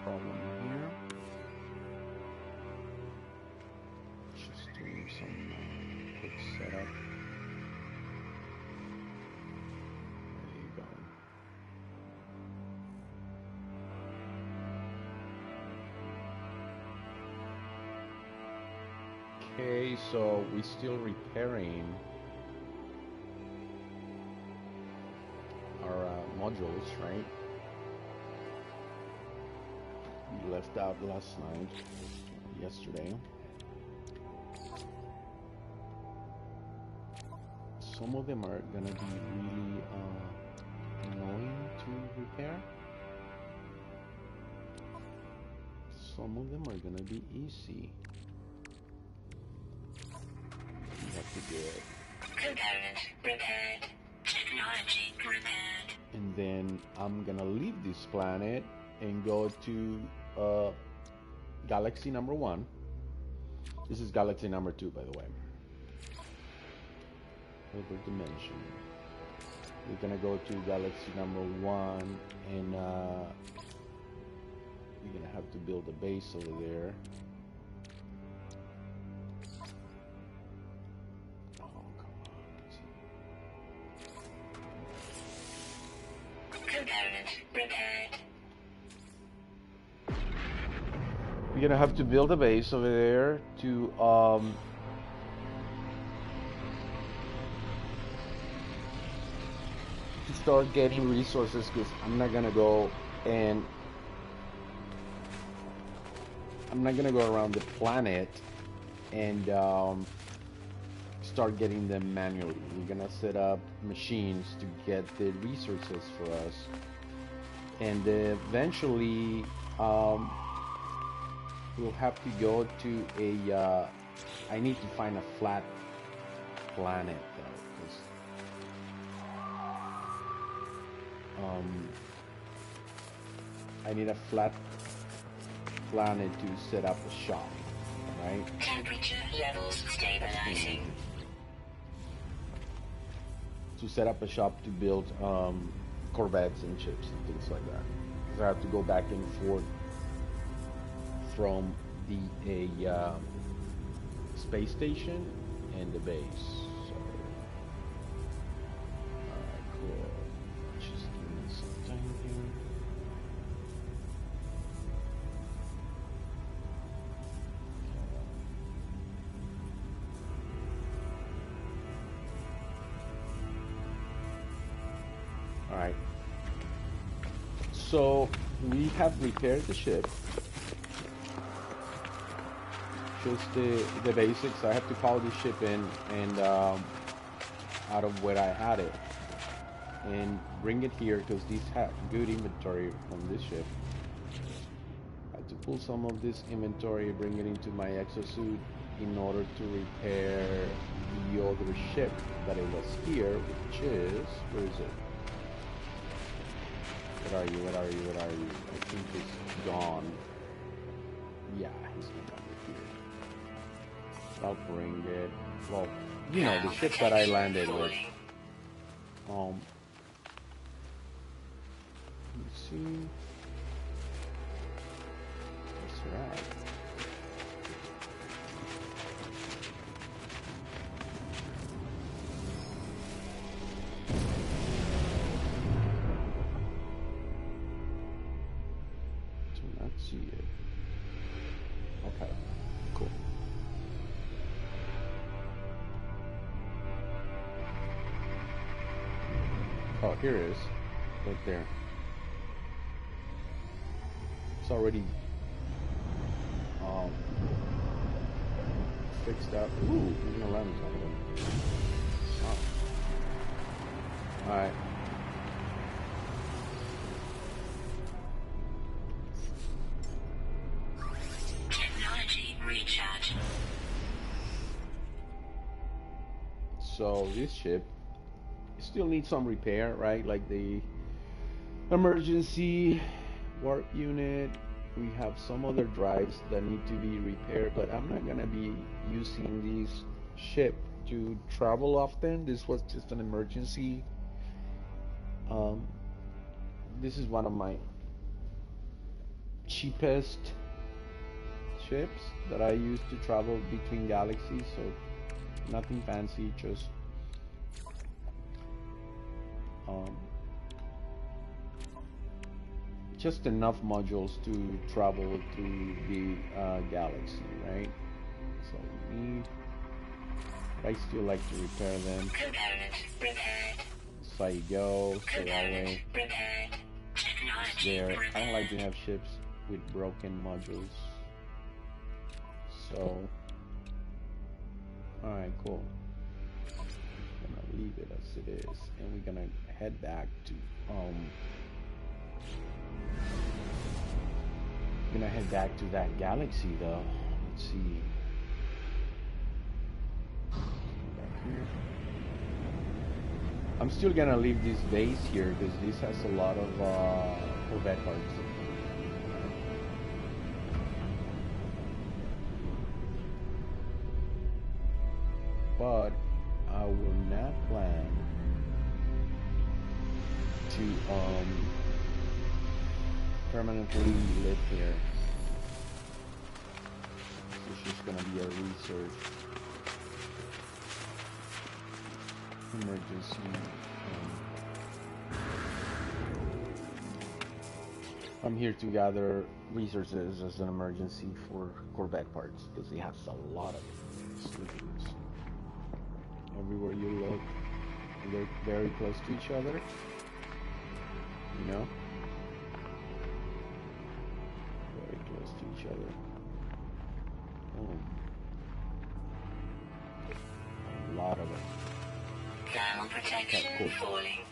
problem here. Just doing some quick setup. There you go. Okay, so we're still repairing our modules, right? We left out last night, yesterday. Some of them are gonna be really annoying to repair. Some of them are gonna be easy. You have to do it. Component repaired. Technology repaired. And then I'm gonna leave this planet and go to galaxy number 1. This is galaxy number 2, by the way. Hilbert Dimension. We're gonna go to galaxy number 1, and we're gonna have to build a base over there. Oh, come on. Component repaired. We're gonna have to build a base over there to start getting resources, because I'm not gonna go around the planet and start getting them manually. We're gonna set up machines to get the resources for us, and eventually we'll have to go to a I need to find a flat planet though, because I need a flat planet to set up a shop, right? Temperature levels stabilizing. To set up a shop to build Corvettes and ships and things like that. Because I have to go back and forth from the space station and the base. So, alright, cool. Just give me some time here. Alright. So we have repaired the ship. Just the basics. I have to call this ship in and out of where I had it and bring it here, because these have good inventory from this ship. I have to pull some of this inventory, bring it into my exosuit in order to repair the other ship that it was here, which is, where is it? What are you? What are you? What are you? I think it's gone. Yeah, he's no longer here. I'll bring it. Well, you know, the ship that I landed with. Let's see. Where's her at? Do not see it. Okay, cool. Oh, here it is. Right there. It's already fixed up. Ooh, we're gonna land something. Wow. Alright. Technology recharge. So this ship still needs some repair, right? Like the emergency warp unit. We have some other drives that need to be repaired, but I'm not gonna be using this ship to travel often. This was just an emergency. This is one of my cheapest ships that I use to travel between galaxies, so nothing fancy, just enough modules to travel through the galaxy, right? So we need, I still like to repair them. Component repaired. So you go, so that Component way repaired. it's Technology there. I don't repaired. like to have ships with broken modules. So, alright, cool. I'm gonna leave it as it is, and we're gonna head back to that galaxy though. Let's see. Back here. I'm still gonna leave this base here because this has a lot of Corvette parts. But I will not plan to permanently live here. This is gonna be a research emergency. I'm here to gather resources as an emergency for Corvette parts because it has a lot of solutions. Everywhere you look, they're very close to each other, you know? Very close to each other. A lot of it. Thermal protection Okay, cool. falling.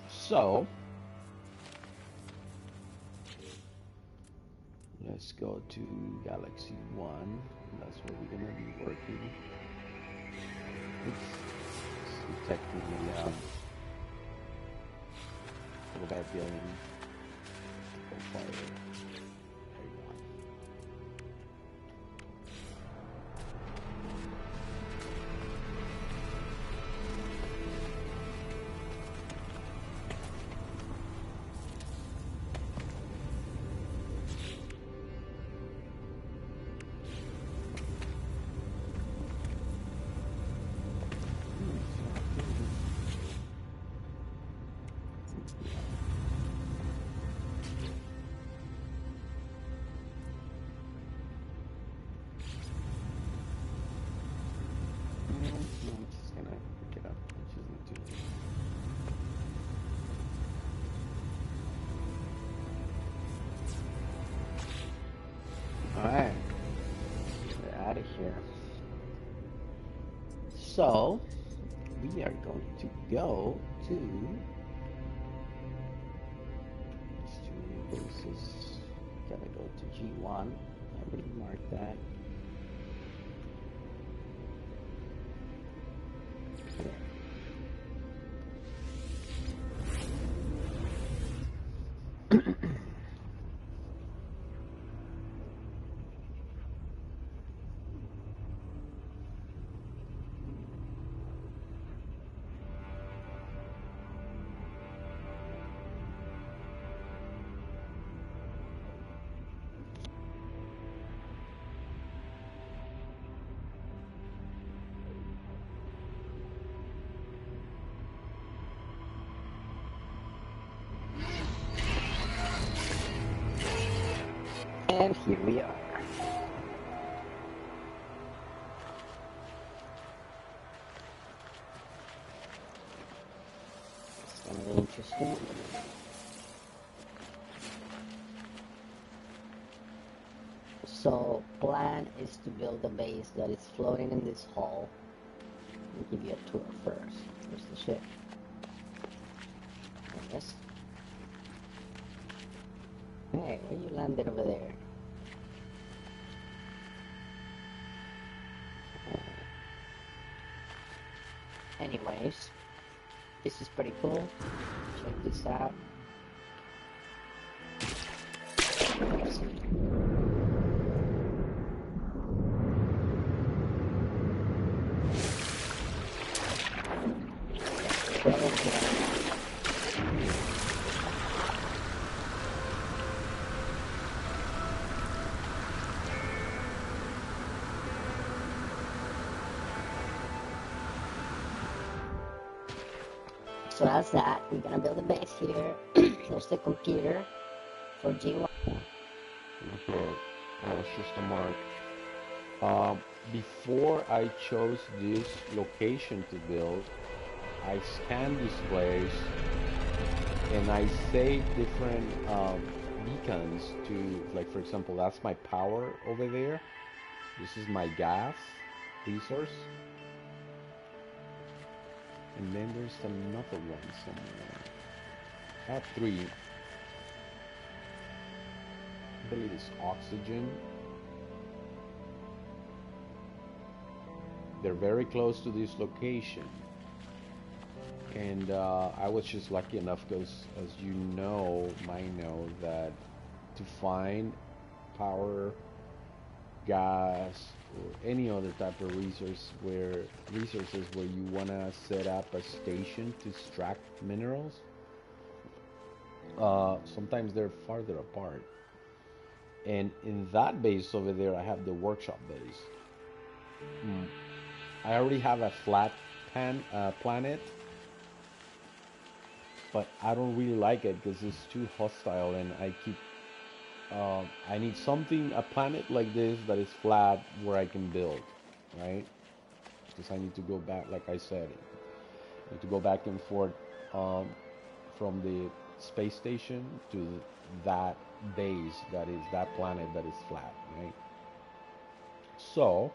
So, let's go to Galaxy 1. That's where we're gonna be working. It's technically for that building. Fire. Alright, we're out of here. So, we are going to go to these two bases. Gotta go to G1. I already marked that. And here we are. It's gonna be interesting. So, plan is to build a base that is floating in this hall. I'll give you a tour first. Here's the ship. Yes. Hey, where you landed over there? Anyways, this is pretty cool. Check this out. So that's that. We're gonna build a base here. There's the computer for G-01. Okay, it's just a mark. Before I chose this location to build, I scanned this place and I saved different beacons to, like for example, that's my power over there. This is my gas resource. And then there's another one somewhere. I have three. I believe it's oxygen. They're very close to this location. And I was just lucky enough because, as you know, might know, that to find power, gas, or any other type of resources where you want to set up a station to extract minerals, sometimes they're farther apart. And in that base over there, I have the workshop base. I already have a flat planet, but I don't really like it because it's too hostile, and I keep I need something, a planet like this that is flat where I can build, right? Because I need to go back, like I said, I need to go back and forth from the space station to that base that is that planet that is flat, right? So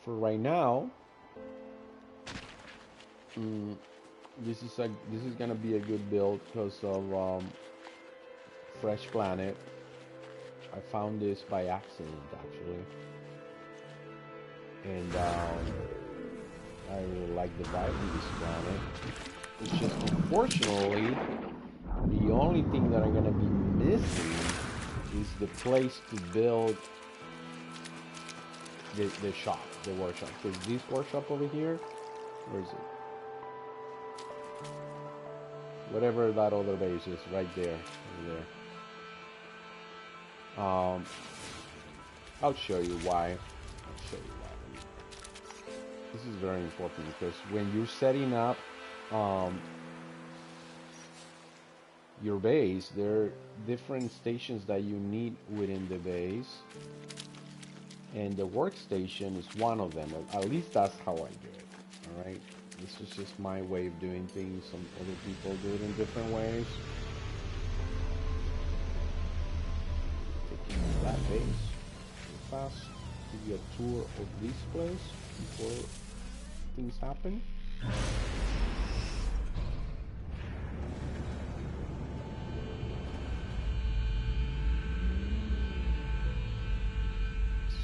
for right now, this is gonna be a good build because of fresh planet. I found this by accident actually, and I really like the vibe of this planet. It's just unfortunately the only thing that I'm gonna be missing is the place to build the shop, the workshop. Because this workshop over here, where is it? Whatever that other base is, right there, over there. I'll show you why. This is very important because when you're setting up your base, there are different stations that you need within the base, and the workstation is one of them. At least that's how I do it. All right, this is just my way of doing things. Some other people do it in different ways. Taking that base real fast, give you a tour of this place before things happen.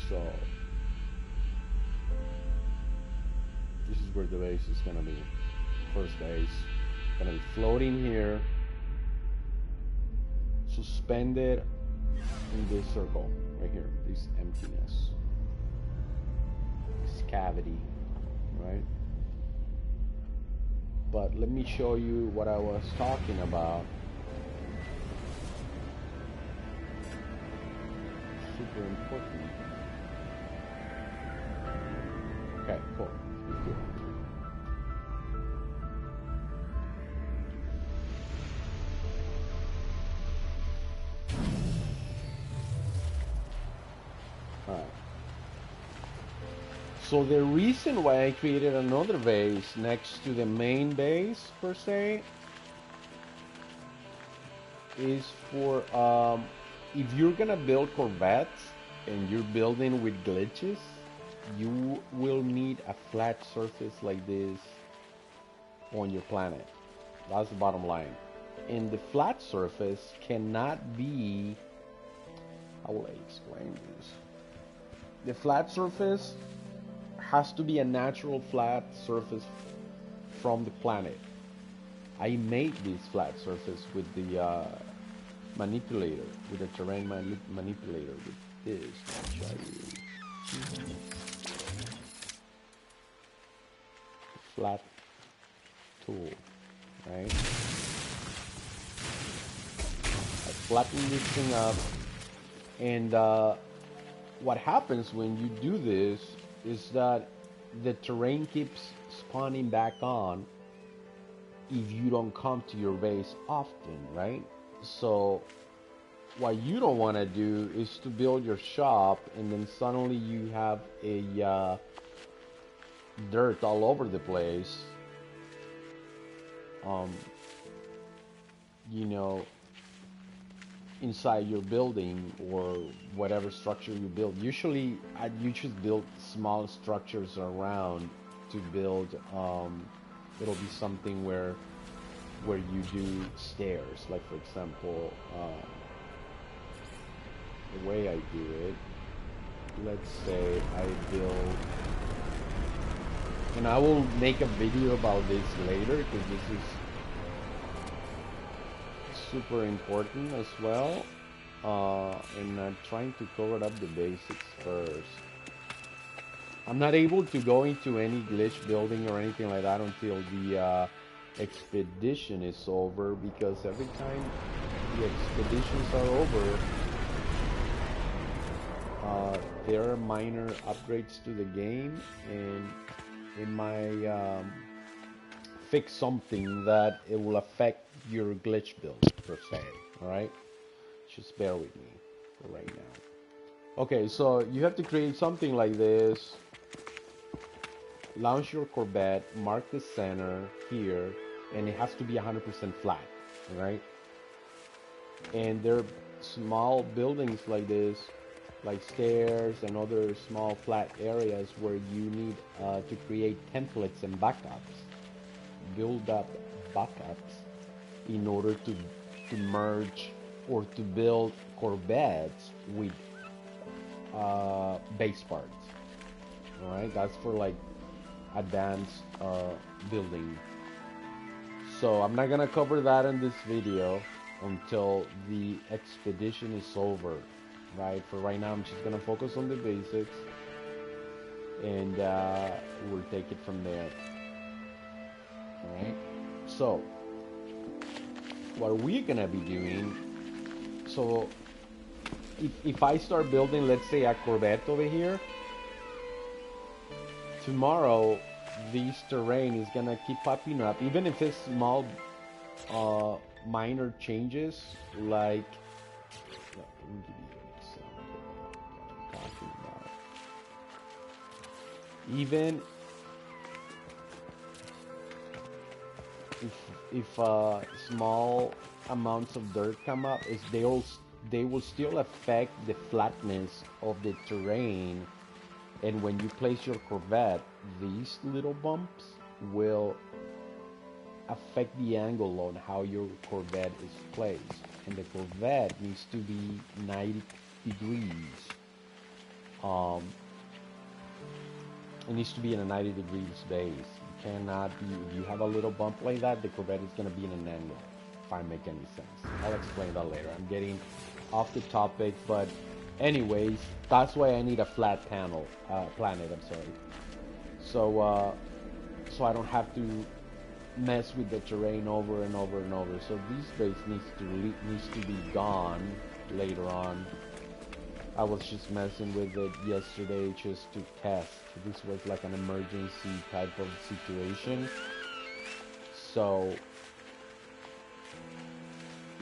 So this is where the base is gonna be. First base, gonna be floating here, suspended in this circle right here, this emptiness, this cavity, right? But let me show you what I was talking about. Super important. Okay, cool. Alright. So the reason why I created another base next to the main base, per se, is for if you're gonna build corvettes and you're building with glitches, you will need a flat surface like this on your planet. That's the bottom line. And the flat surface cannot be, how will I explain this? The flat surface has to be a natural flat surface from the planet. I made this flat surface with the manipulator, with the terrain manipulator, with this. I'll show you. Flat tool, right? I flatten this thing up, and what happens when you do this is that the terrain keeps spawning back on if you don't come to your base often, right? So what you don't want to do is to build your shop and then suddenly you have a dirt all over the place. You know, inside your building or whatever structure you build. Usually, you should build small structures around to build. It'll be something where you do stairs. Like for example, the way I do it. Let's say I build, and I will make a video about this later because this is super important as well, and I'm trying to cover up the basics first. I'm not able to go into any glitch building or anything like that until the expedition is over, because every time the expeditions are over, there are minor upgrades to the game, and it might fix something that it will affect your glitch build per se. Alright, just bear with me for right now. Okay, so you have to create something like this. Launch your Corvette, mark the center here, and it has to be 100% flat. Alright, and there are small buildings like this, like stairs and other small flat areas where you need to create templates and backups, build up backups in order to merge or to build Corvettes with base parts. Alright, that's for like advanced building. So I'm not gonna cover that in this video until the expedition is over. Right, for right now I'm just gonna focus on the basics, and we'll take it from there. Alright, so what we're gonna be doing, so if I start building, let's say a Corvette over here, tomorrow this terrain is gonna keep popping up, even if it's small minor changes, like let me give you an example of what I'm talking about. Even if small amounts of dirt come up, they will still affect the flatness of the terrain, and when you place your Corvette, these little bumps will affect the angle on how your Corvette is placed, and the Corvette needs to be 90 degrees. It needs to be in a 90 degrees base. Cannot be, if you have a little bump like that, the Corvette is going to be in an angle, if I make any sense. I'll explain that later. I'm getting off the topic, but anyways, that's why I need a flat planet, I'm sorry. So so I don't have to mess with the terrain over and over and over. So this base needs to be gone later on. I was just messing with it yesterday just to test. This was like an emergency type of situation. So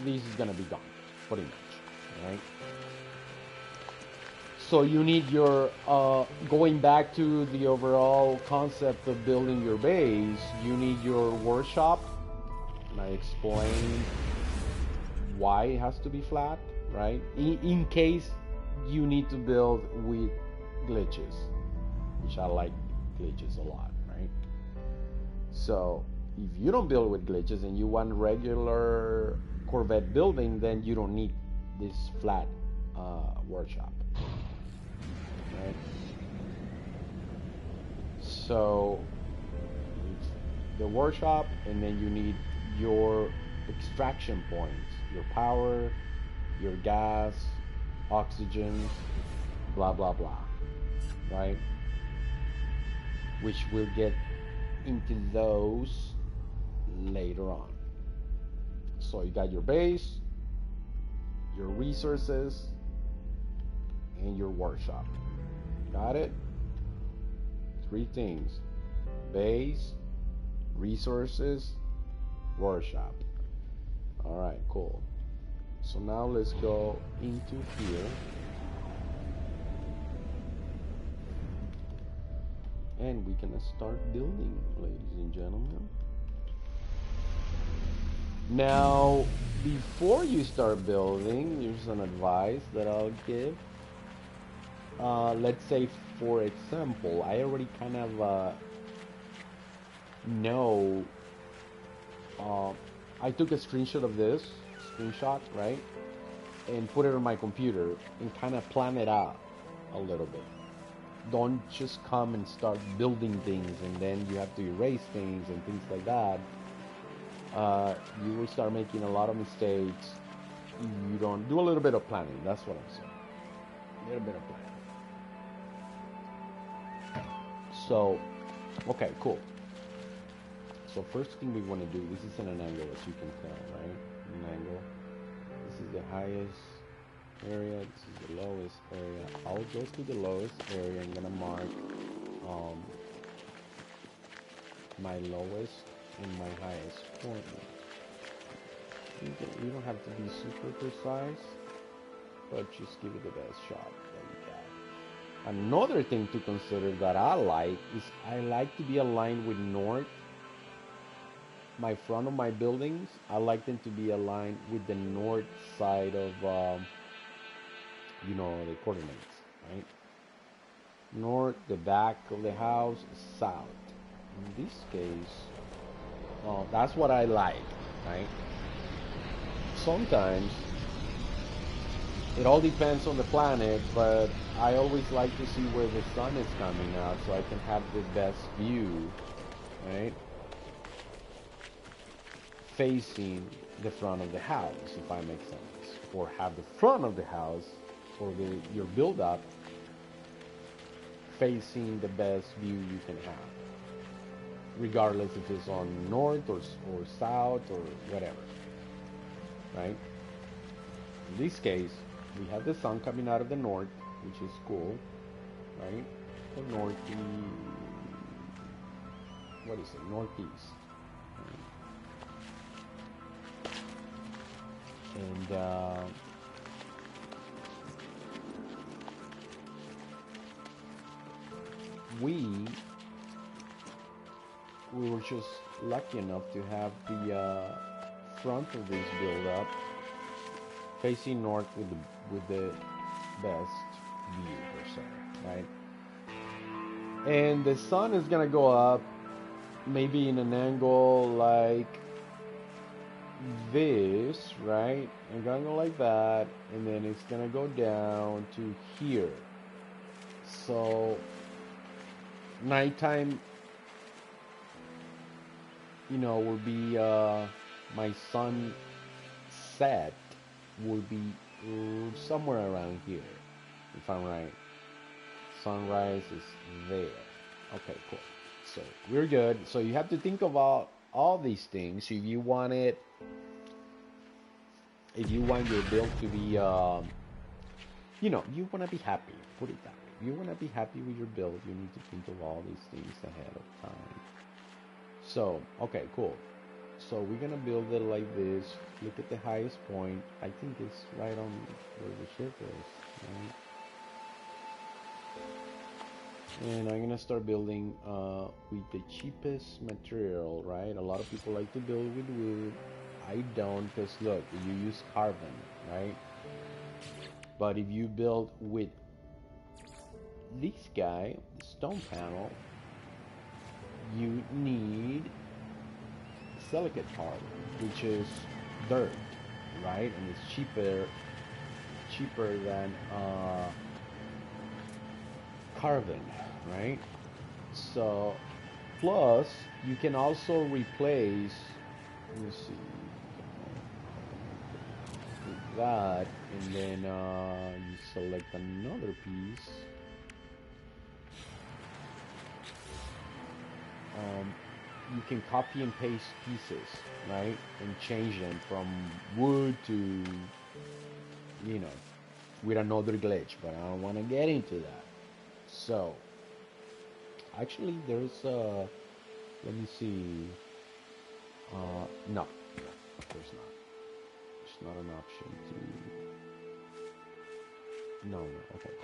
this is gonna be gone, pretty much, right? So you need your, going back to the overall concept of building your base, you need your workshop, and I explained why it has to be flat, right? In case you need to build with glitches, which I like glitches a lot, right? So if you don't build with glitches and you want regular Corvette building, then you don't need this flat workshop, right? So the workshop, and then you need your extraction points, your power, your gas, oxygen, blah blah blah, right? Which we'll get into those later on. So you got your base, your resources, and your workshop. Got it? 3 things. base, resources, workshop. All right, cool. So now let's go into here. And we can start building, ladies and gentlemen. Now, before you start building, here's an advice that I'll give. Let's say, for example, I already kind of know. I took a screenshot of this, right? And put it on my computer and kind of plan it out a little bit. Don't just come and start building things and then you have to erase things and things like that. You will start making a lot of mistakes. You don't do a little bit of planning. That's what I'm saying. A little bit of planning. So, okay, cool. So first thing we want to do, this is in an angle, as you can tell, right? An angle. This is the highest area. This is the lowest area. I'll go to the lowest area. I'm gonna mark my lowest and my highest point. You don't have to be super precise, but just give it the best shot that you got. Another thing to consider that I like is I like to be aligned with north. My front of my buildings, I like them to be aligned with the north side of you know, the coordinates, right? North, the back of the house, south. In this case, that's what I like, right? Sometimes it all depends on the planet, but I always like to see where the sun is coming out so I can have the best view, right? Facing the front of the house, if I make sense, or have the front of the house or your build-up facing the best view you can have, regardless if it's on north or south or whatever, right? In this case, we have the sun coming out of the north, which is cool, right? Or northeast, what is it? Northeast. Right? And we were just lucky enough to have the front of this build up facing north with the best view per se, right? And the sun is gonna go up maybe in an angle like this, right? And gonna go like that, and then it's gonna go down to here. So nighttime, you know, will be my sunset will be somewhere around here, if I'm right. Sunrise is there. Okay, cool. So we're good. So you have to think about all these things. If you want your build to be, you know, you want to be happy. Put it that way. If you want to be happy with your build, you need to think of all these things ahead of time. So, okay, cool. So we're gonna build it like this. Look at the highest point. I think it's right on where the ship is, right? And I'm gonna start building with the cheapest material, right? A lot of people like to build with wood. I don't, because look, you use carbon, right? But if you build with this guy, the stone panel, you need silicate carbon, which is dirt, right? And it's cheaper than carbon, right? So plus you can also replace, let me see, with that, and then you select another piece. You can copy and paste pieces, right? And change them from wood to, you know, with another glitch, but I don't want to get into that. So, actually, there's Let me see. No, there's not. It's not an option to. No. Okay.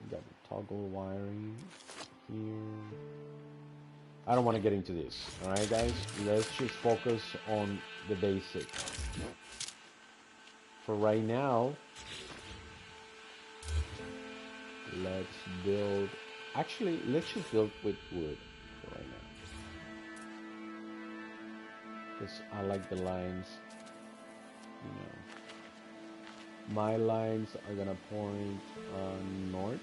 You got the toggle wiring here. I don't want to get into this. All right, guys. Let's just focus on the basics. For right now, let's build. Actually, let's just build with wood for right now. Because I like the lines, you know. My lines are gonna point north.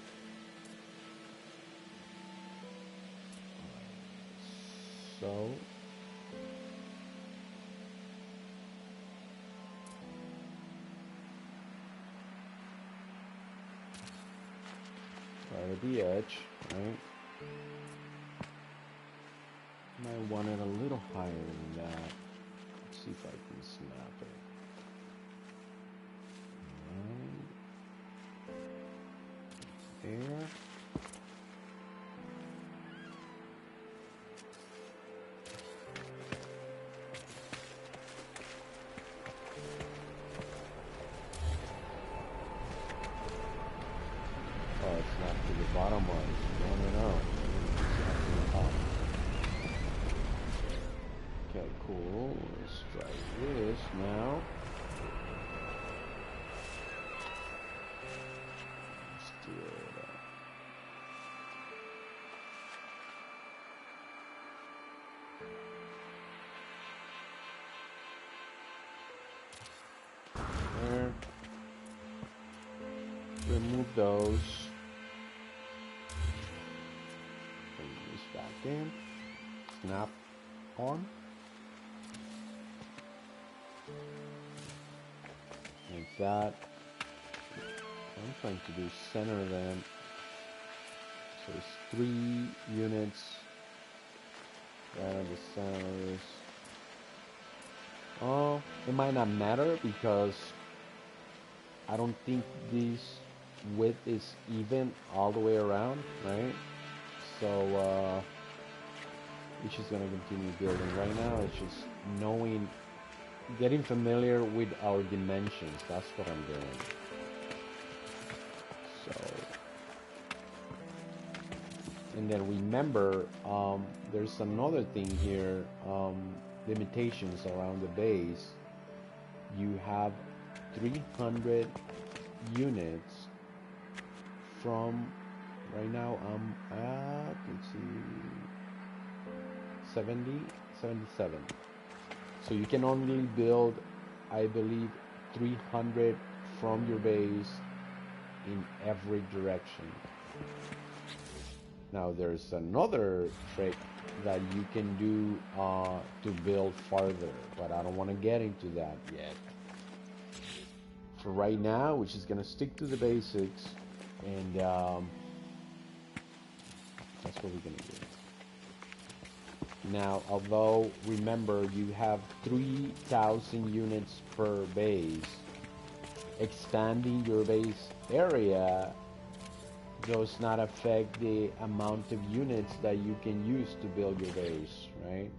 So right at the edge, right? Might want it a little higher than that. Let's see if I can snap it. Right. There. Oh, it's not to the bottom one. No. It's not to the top. Okay, cool. Let's try this now. Let's do it. There. Remove those. Bring this back in. Snap on. Like that. I'm trying to do center them. So it's 3 units. Right at the centers. Oh, it might not matter because I don't think this width is even all the way around, right? So we're just gonna continue building. Right now it's just knowing, getting familiar with our dimensions. That's what I'm doing. So, and then remember, there's another thing here, limitations around the base. You have 300 units from, right now I'm at, let's see, 77. So you can only build, I believe, 300 from your base in every direction. Now there's another trick that you can do to build farther, but I don't want to get into that yet. For right now, we're just gonna stick to the basics, and that's what we're gonna do. Now, although remember you have 3,000 units per base, expanding your base area does not affect the amount of units that you can use to build your base, right?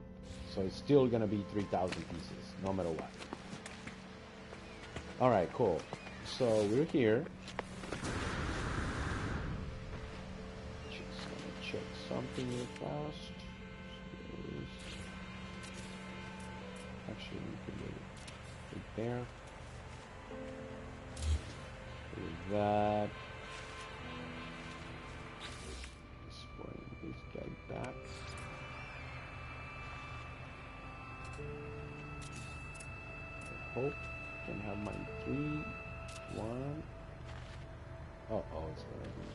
So it's still gonna be 3,000 pieces, no matter what. All right, cool. So we're here. Just gonna check something real fast. Actually, we can do it right there. Do that. Just bring this guy back. I hope I can have my 3, 1. Oh, it's gonna be,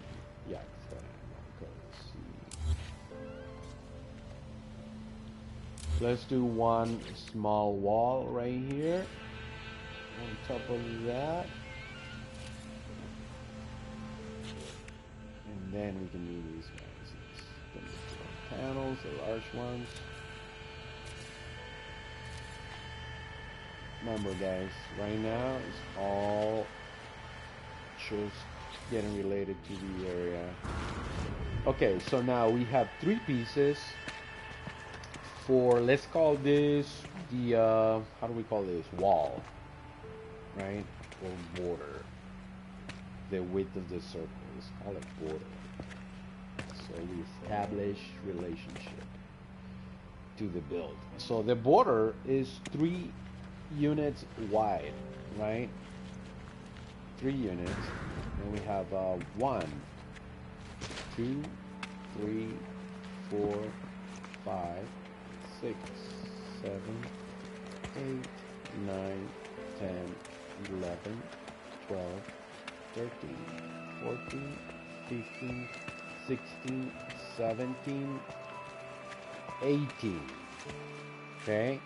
yeah, it's gonna be, okay, let's see. Let's do one small wall right here on top of that, and then we can do these guys. Panels, the large ones. Remember, guys, right now it's all just getting related to the area. Okay, so now we have 3 pieces. for, let's call this the, how do we call this? Wall, right? Or border. The width of the circle. Let's call it border. So we establish relationship to the build. So the border is 3 units wide, right? 3 units. And we have 1, 2, 3, 4, 5, 6, 7, 8, 9, 10, 11, 12, 13, 14, 15, 16, 17, 18. Okay?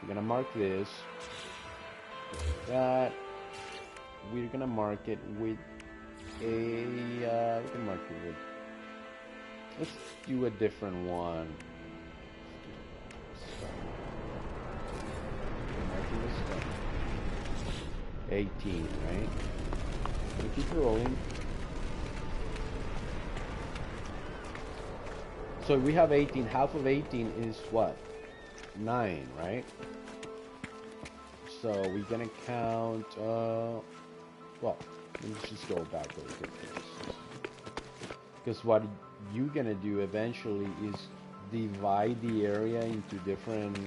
We're gonna mark this. That we're gonna mark it with a we can mark it with, let's do a different one. Marking this one. 18, right? We keep rolling. So we have 18. Half of 18 is what? 9, right? So we're gonna count, well, let's just go back a little bit first. Because what you're gonna do eventually is divide the area into different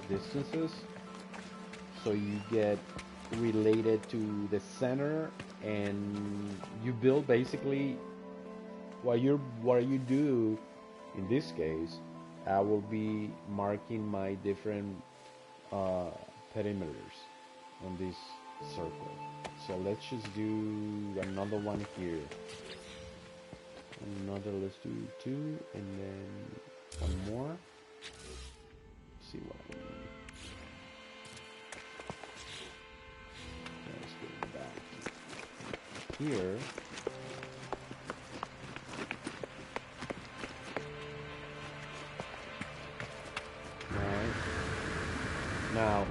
distances. So you get related to the center, and you build basically what you do. In this case, I will be marking my different perimeters on this circle. So let's just do another one here. Let's do 2, and then one more. Let's see what I need. Let's go back here. Now,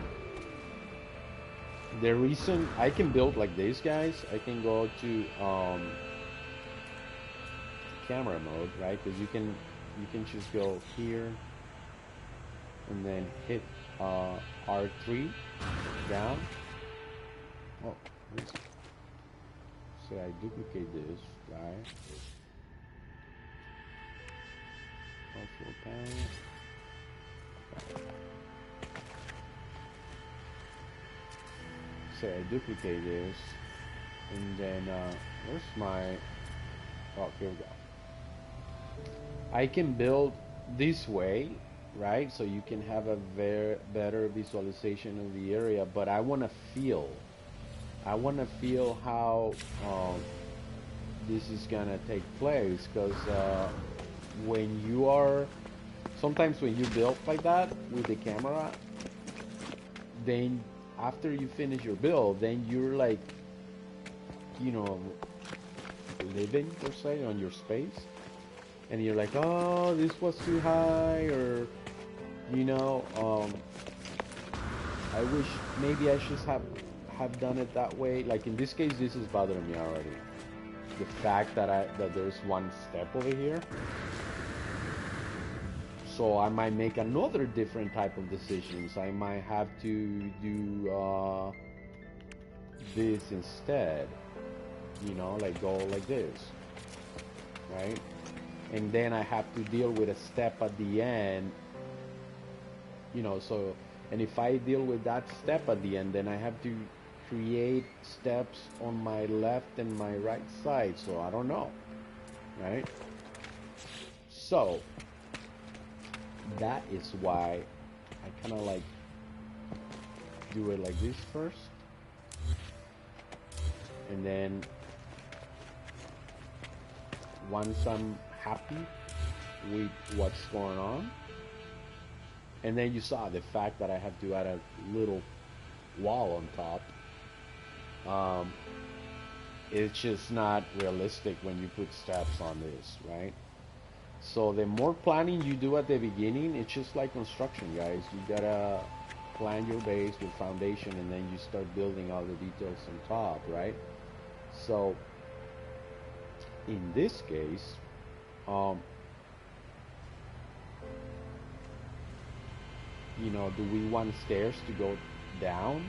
the reason I can build like this, guys, I can go to camera mode, right? Because you can just go here and then hit R3 down. Oh, say I duplicate this guy. Full panel. Say I duplicate this, and then where's my, oh, here we go. I can build this way, right? So you can have a better visualization of the area, but I want to feel how this is gonna take place, because sometimes when you build like that with the camera, then after you finish your build, then you're like, you know, living per se on your space, and you're like, oh, this was too high, or you know, I wish maybe I should have done it that way. Like in this case, this is bothering me already. The fact that there's one step over here. So I might make another different type of decisions. I might have to do this instead, you know, like go like this, right? And then I have to deal with a step at the end, you know, so, and if I deal with that step at the end, then I have to create steps on my left and my right side, so I don't know, right? So that is why I kind of like do it like this first, and then once I'm happy with what's going on, and then you saw the fact that I have to add a little wall on top. It's just not realistic when you put steps on this, right? So the more planning you do at the beginning, it's just like construction, guys. You gotta plan your base, your foundation, and then you start building all the details on top, right? So in this case, you know, do we want stairs to go down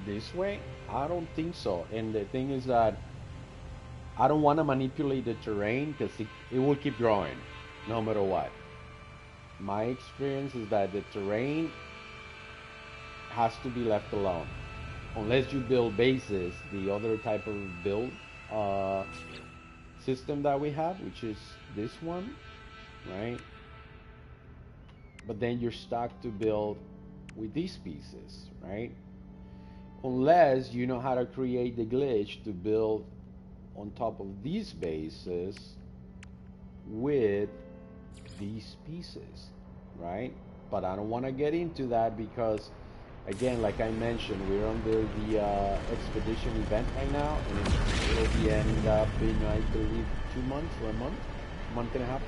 this way? I don't think so. And the thing is that I don't want to manipulate the terrain because it will keep growing no matter what. My experience is that the terrain has to be left alone. Unless you build bases, the other type of build system that we have, which is this one, right? But then you're stuck to build with these pieces, right? Unless you know how to create the glitch to build on top of these bases with these pieces, right? But I don't want to get into that because, again, like I mentioned, we're under the expedition event right now, and it'll be end up in, I believe, 2 months or a month and a half.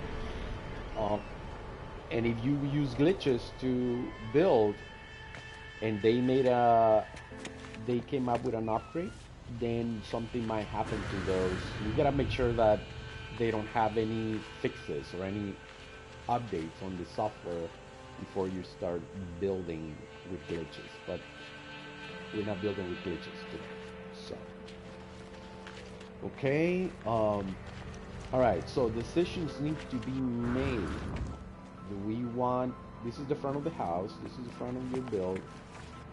And if you use glitches to build, and they came up with an upgrade, then something might happen to those. You gotta make sure that they don't have any fixes or any updates on the software before you start building with glitches. But we're not building with glitches today. So, okay. All right. So decisions need to be made. Do we want? This is the front of the house. This is the front of your build.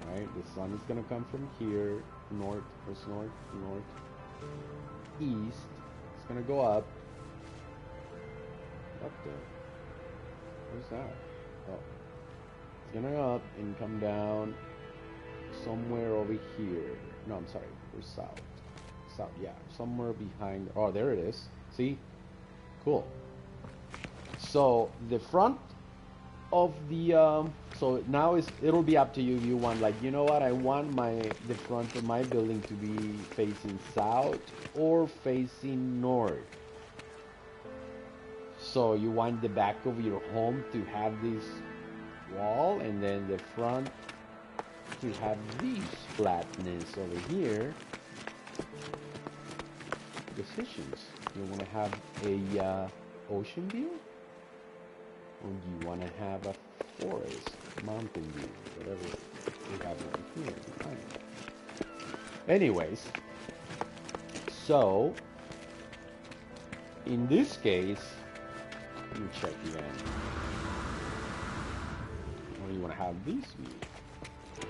Right. The sun is gonna come from here, north, east. It's gonna go up. What the? What's that? Oh. It's gonna go up and come down somewhere over here. No, I'm sorry. We're south. South, yeah. Somewhere behind. Oh, there it is. See? Cool. So the front of the so now it'll be up to you if you want, like, you know what, I want the front of my building to be facing south or facing north. So you want the back of your home to have this wall, and then the front to have these flatness over here. Decisions. You want to have a ocean view, or do you want to have a forest, mountain view, whatever we have over here behind. Anyways, so in this case, let me check again. Or you want to have these views,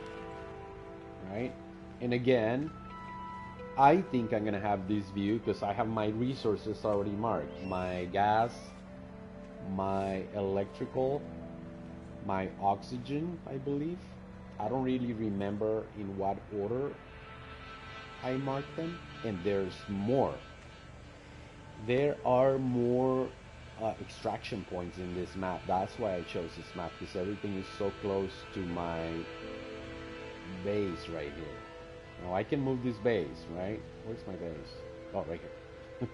right? And again, I think I'm gonna have this view because I have my resources already marked: my gas, my electrical, my oxygen, I believe. I don't really remember in what order I marked them, and there's more. There are more extraction points in this map. That's why I chose this map, because everything is so close to my base right here. Now I can move this base, right? Where's my base? Oh, right here.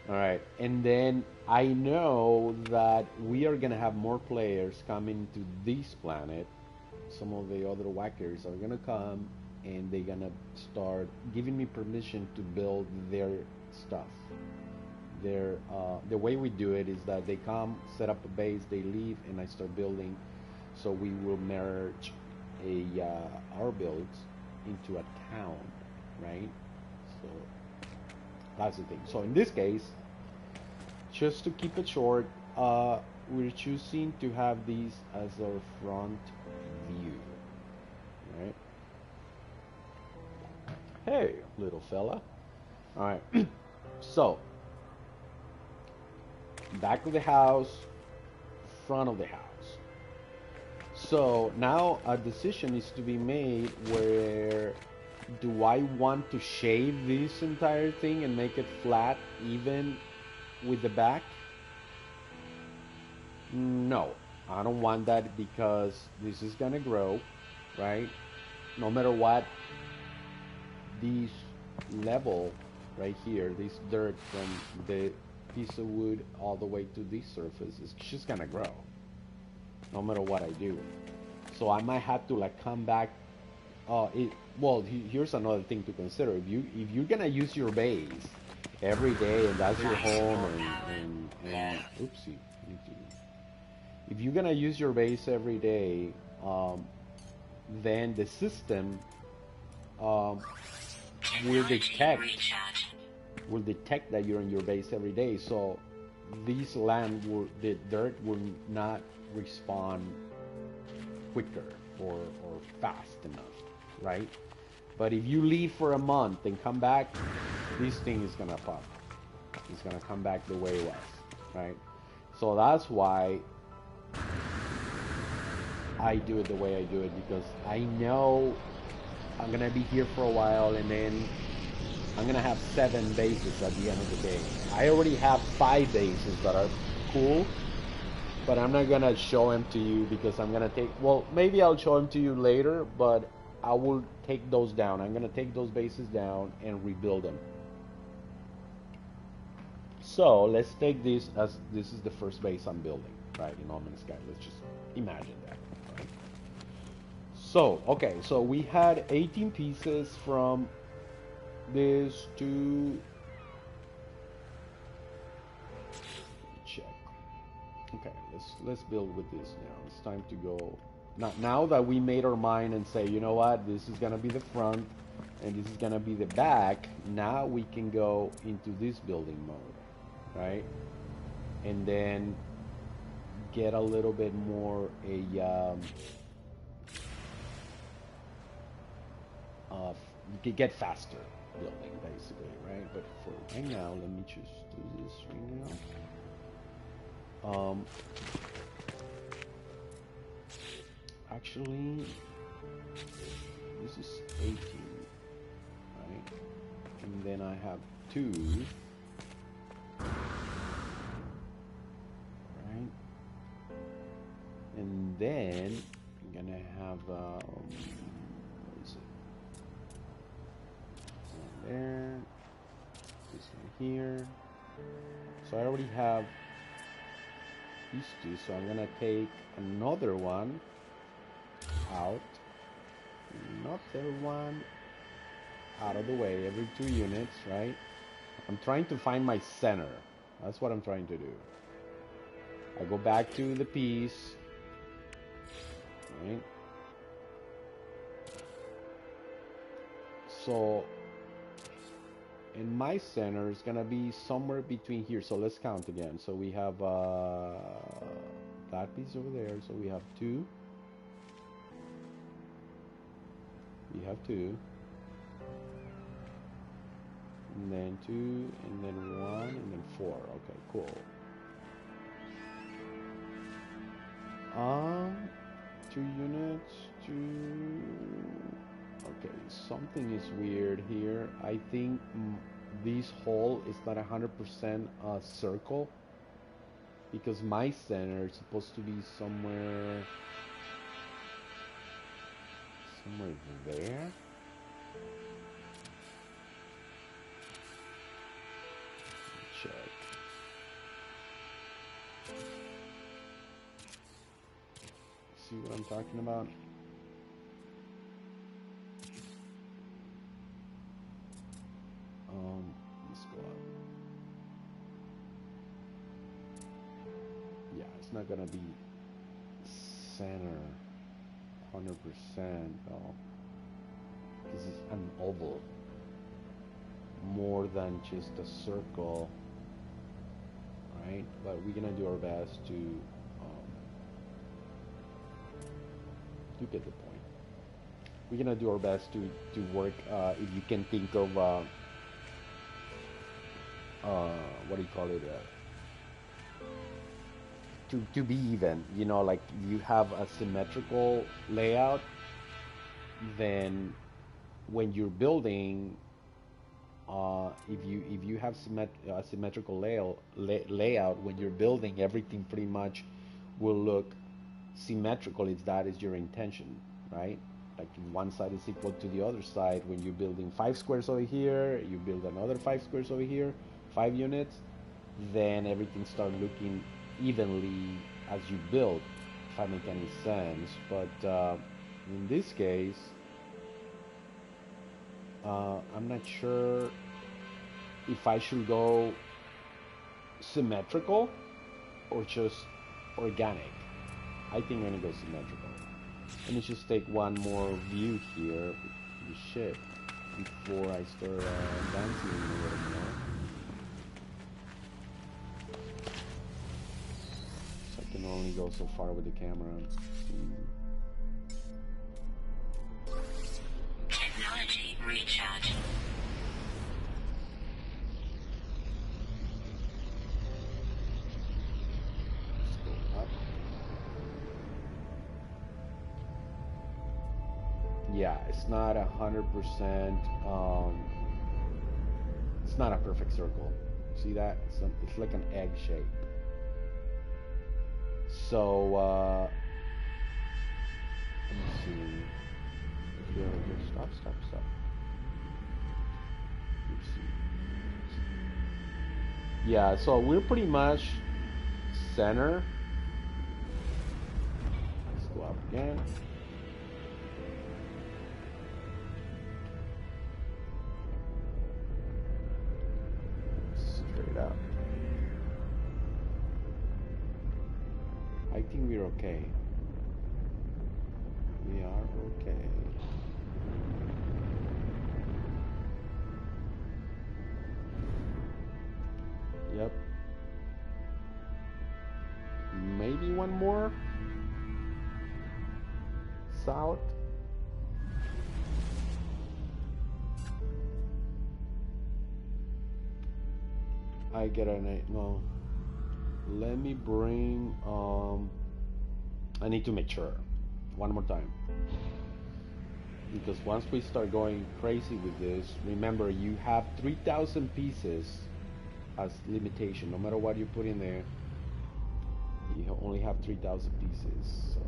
Alright, and then I know that we are gonna have more players coming to this planet. Some of the other whackers are gonna come, and they're gonna start giving me permission to build their stuff. The way we do it is that they come, set up a base, they leave, and I start building. So we will merge our builds into a town, right? So that's the thing. So in this case, just to keep it short, we're choosing to have these as our front view, right? Hey, little fella. All right. So back of the house, front of the house. So now a decision is to be made where, do I want to shave this entire thing and make it flat, even with the back? No, I don't want that, because this is gonna grow, right? No matter what, this level right here, this dirt from the piece of wood all the way to this surface is just gonna grow, no matter what I do. So I might have to like come back. Well, here's another thing to consider. If you're gonna use your base every day and that's your home, and oopsie, if you're gonna use your base every day, then the system will detect that you're in your base every day. So this land the dirt will not respond quicker or fast enough, right? But if you leave for a month and come back, this thing is gonna pop. It's gonna come back the way it was, right? So that's why I do it the way I do it, because I know I'm gonna be here for a while, and then I'm gonna have 7 bases at the end of the day. I already have 5 bases that are cool, but I'm not gonna show them to you because I'm gonna take, well, maybe I'll show them to you later, but I will take those down. I'm gonna take those bases down and rebuild them. So let's take this as this is the first base I'm building, right, in Nomanssky. Let's just imagine that, right? So, okay, so we had 18 pieces from this to check. Okay, let's build with this now. It's time to go. Now that we made our mind and say, you know what, this is gonna be the front and this is gonna be the back, now we can go into this building mode, right? And then get a little bit more get faster building, basically, right? But for right now, let me just do this right now. Actually, this is 18, right? And then I have 2, right? And then I'm gonna have what is it? One there, this one here. So I already have these 2, so I'm gonna take another one out, another one out of the way every 2 units, right? I'm trying to find my center. That's what I'm trying to do. I go back to the piece, right? So, and my center is gonna be somewhere between here. So let's count again. So we have that piece over there. So we have 2. We have 2. And then 2, and then 1, and then 4. Okay, cool. 2 units, 2. Okay, something is weird here. I think this hole is not 100% a circle, because my center is supposed to be somewhere there. Check. See what I'm talking about? Let's go up. Yeah, it's not gonna be center 100% though. This is an oval more than just a circle, right? But we're gonna do our best to you get the point. We're gonna do our best to work. If you can think of what do you call it? To be even, you know, like you have a symmetrical layout, then when you're building, if you have a symmetrical layout, when you're building, everything pretty much will look symmetrical if that is your intention, right? Like one side is equal to the other side. When you're building 5 squares over here, you build another 5 squares over here, 5 units, then everything starts looking evenly as you build, if that makes any sense. But in this case, I'm not sure if I should go symmetrical or just organic. I think I'm gonna go symmetrical. Let me just take one more view here, the ship, before I start dancing a little more. So I can only go so far with the camera. Technology recharge. Yeah, it's not 100%. It's not a perfect circle. See that? It's like an egg shape. So let me see. Stop. Yeah, so we're pretty much center. Let's go up again. Straight up. I think we're okay. We are okay. Yep. Maybe one more south. I get an no. Let me bring I need to make sure one more time, because once we start going crazy with this, remember you have 3,000 pieces as limitation. No matter what you put in there, you only have 3,000 pieces. So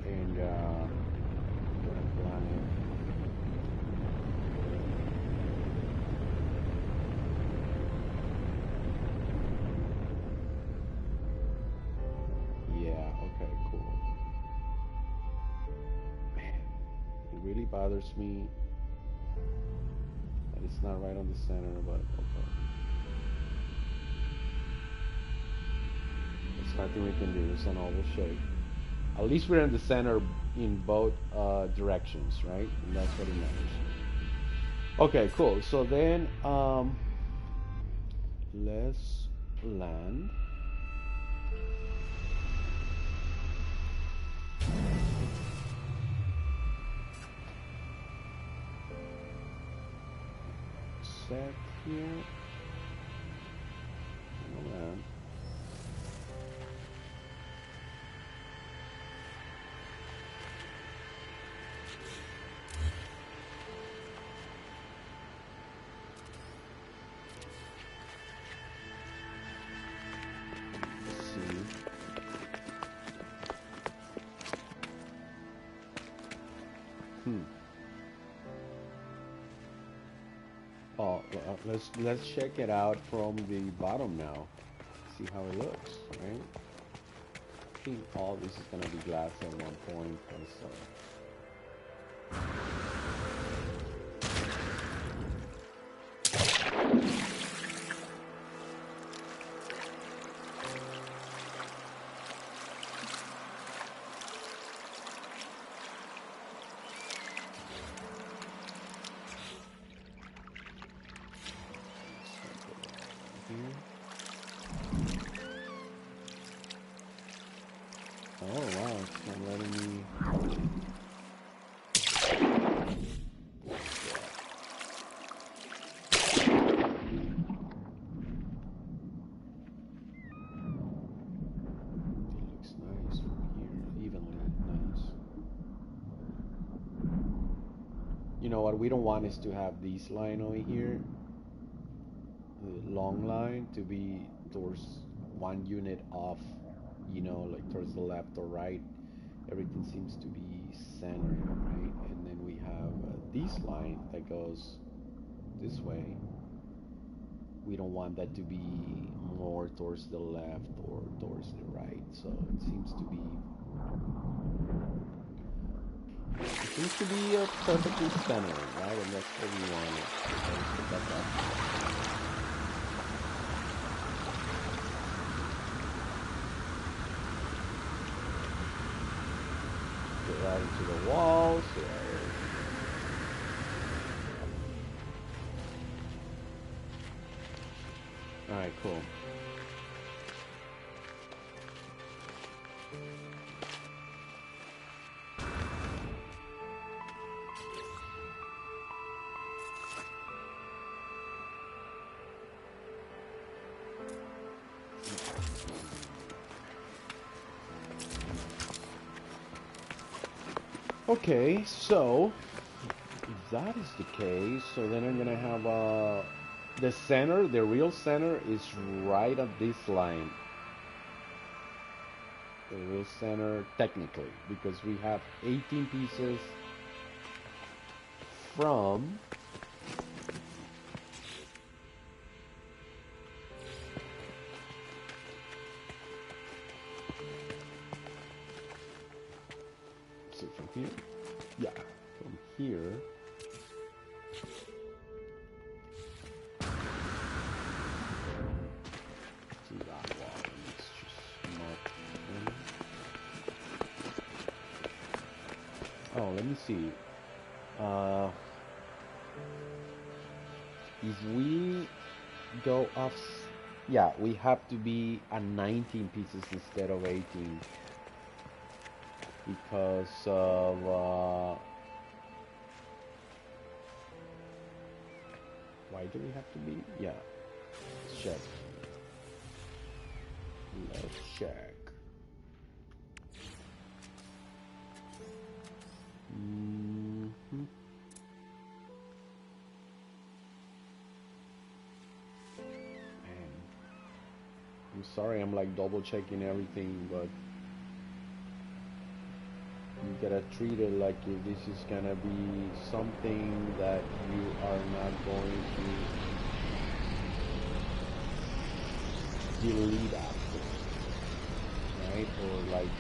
and planet. Okay, cool. Man, it really bothers me that it's not right on the center, but okay. There's nothing we can do. It's an oval shape. At least we're in the center in both directions, right? And that's what it matters. Okay, cool. So then let's land. Set here. Land. Let's see. Oh, let's check it out from the bottom now. See how it looks, right? I think all this is gonna be glass at one point. Oh wow, it's not letting me. It looks nice from here, evenly nice. You know what we don't want is to have this line over here, the long line, to be towards one unit off, you know, like towards the left or right. Everything seems to be centered, right? And then we have this line that goes this way. We don't want that to be more towards the left or towards the right. So it seems to be perfectly centered, right? And that's what we want. that into the wall. So all right, cool. Okay, so if that is the case, so then I'm gonna have the center, the real center is right at this line. The real center, technically, because we have 18 pieces from see from here, yeah, from here. See that wall, and it's just not. Oh, let me see. If we go off, yeah, we have to be at 19 pieces instead of 18 because of why do we have to be? Yeah, let's check. Let's check. I'm sorry, I'm like double checking everything, but you gotta treat it like if this is gonna be something that you are not going to delete after, right? Or like,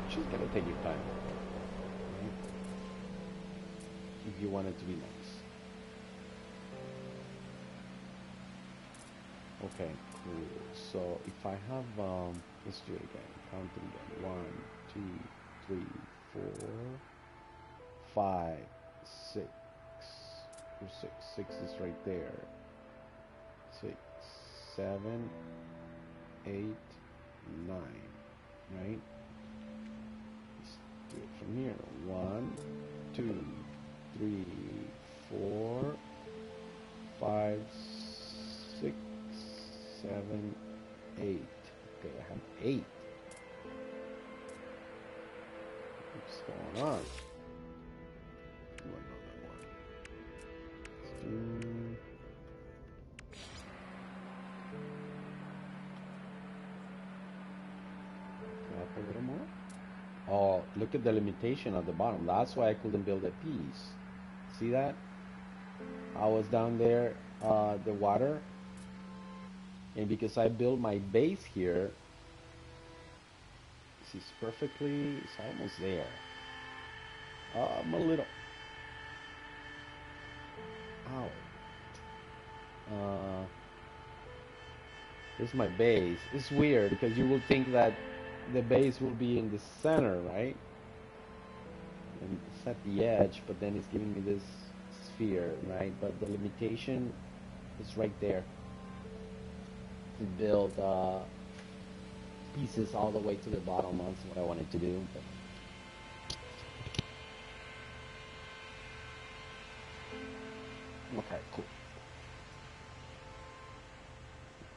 just gotta take your time, right? If you want it to be nice. Okay, cool. So if I have, let's do it again. Counting again. 1, 2, 3, 4, 5, 6. Or 6. 6 is right there. 6, 7, 8, 9. Right? Let's do it from here. 1, 2, 3, 4, 5, 6. 7, 8. Okay, I have 8. What's going on? Do another one. Let's do up a little more. Oh, look at the limitation at the bottom. That's why I couldn't build a piece. See that? I was down there, the water. And because I built my base here, this is perfectly, it's almost there. I'm a little out. This is my base. It's weird because you will think that the base will be in the center, right? And it's at the edge, but then it's giving me this sphere, right? But the limitation is right there. To build pieces all the way to the bottom. That's what I wanted to do. But okay, cool.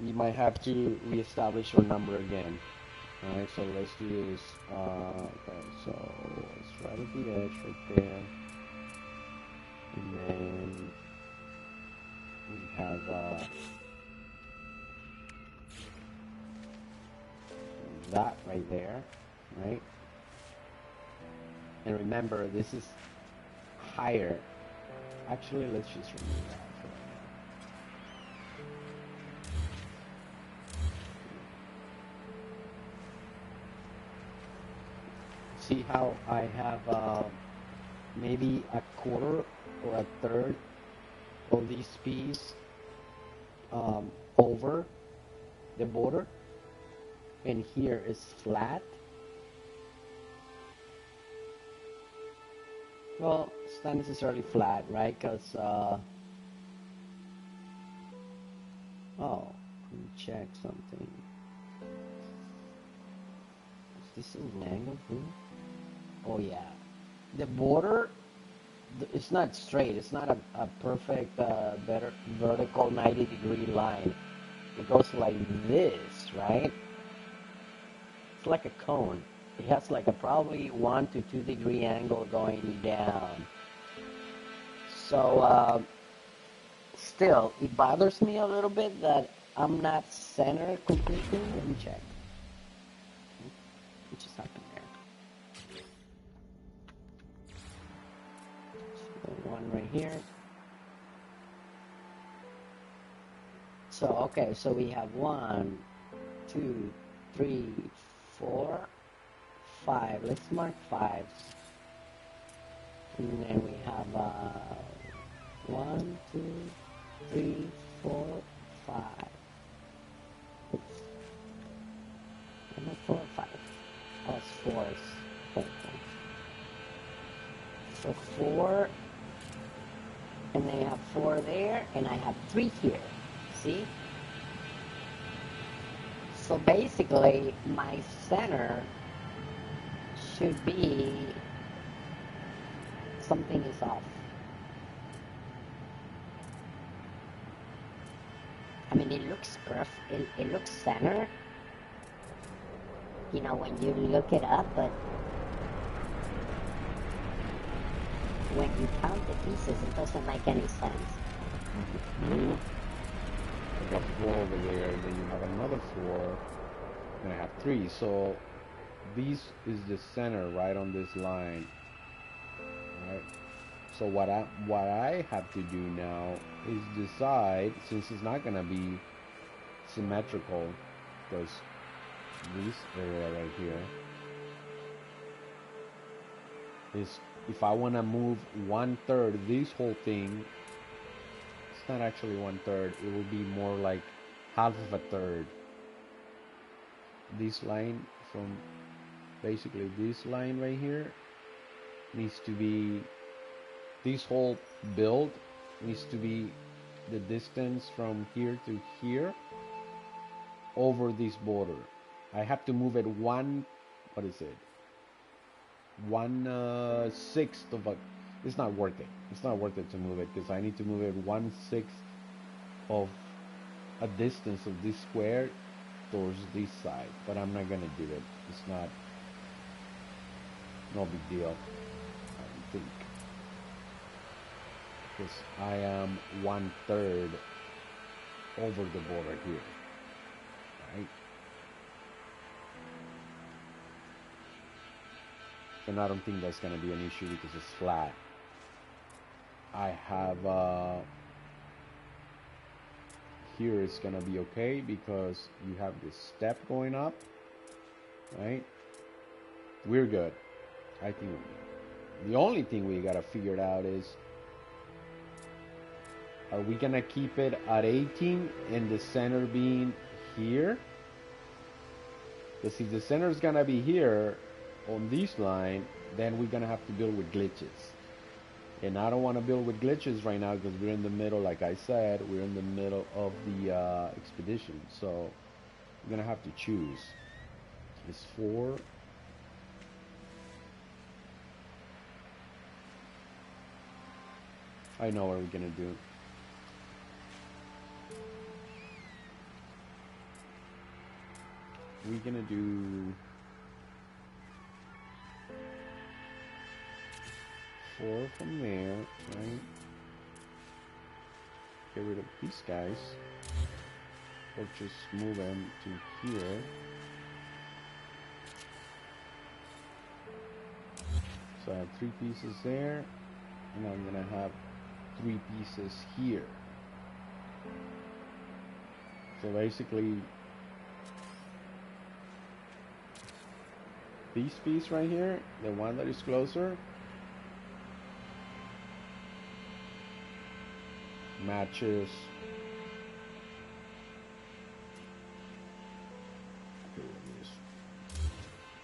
We might have to reestablish our number again. Alright, so let's do this. Okay, so let's right at the edge right there. And then we have that right there, right? And remember, this is higher. Actually, let's just remove that for right now. See how I have maybe a quarter or a third of this piece over the border? And here is flat, Well, it's not necessarily flat, right? Because, oh, let me check something. Is this an angle too? Oh, yeah. The border, it's not straight. It's not a perfect, better vertical 90-degree line. It goes like this, right? It's like a cone. It has like a probably 1 to 2 degree angle going down. So, still, it bothers me a little bit that I'm not centered completely. Let me check. What just happened there? So one right here. So, okay, so we have 1, 2, 3, 4, 5. Let's mark 5. And then we have 1, 2, 3, 4, 5. Oops. Not 4 or 5. Oh, it's 4. Okay. So 4, and then I have 4 there, and I have 3 here. See? So basically, my center should be something is off. I mean, it looks perfect. It looks center, you know, when you look it up, but when you count the pieces, it doesn't make any sense. You have 4 over there, then you have another 4, and I have 3. So this is the center right on this line, right? So what I have to do now is decide, since it's not gonna be symmetrical, because this area right here is, if I want to move 1/3, this whole thing, it's not actually 1/3, it will be more like half of a third. This line from basically this line right here needs to be, this whole build needs to be the distance from here to here over this border. I have to move it 1/6 of a, it's not worth it. It's not worth it to move it, because I need to move it 1/6 of a distance of this square towards this side, but I'm not gonna do it. It's not, no big deal, I don't think, because I am 1/3 over the border here, right? And I don't think that's gonna be an issue because it's flat. I have here it's gonna be okay because you have this step going up, right? We're good. I think the only thing we gotta figure out is, are we gonna keep it at 18 and the center being here? Because if the center is gonna be here on this line, then we're gonna have to build with glitches. And I don't want to build with glitches right now because we're in the middle, like I said, we're in the middle of the expedition. So we're gonna have to choose. It's 4. I know what we're gonna do. We're gonna do 4 from there, right? Get rid of these guys, or just move them to here. So I have 3 pieces there, and I'm gonna have 3 pieces here. So basically, this piece right here, the one that is closer, matches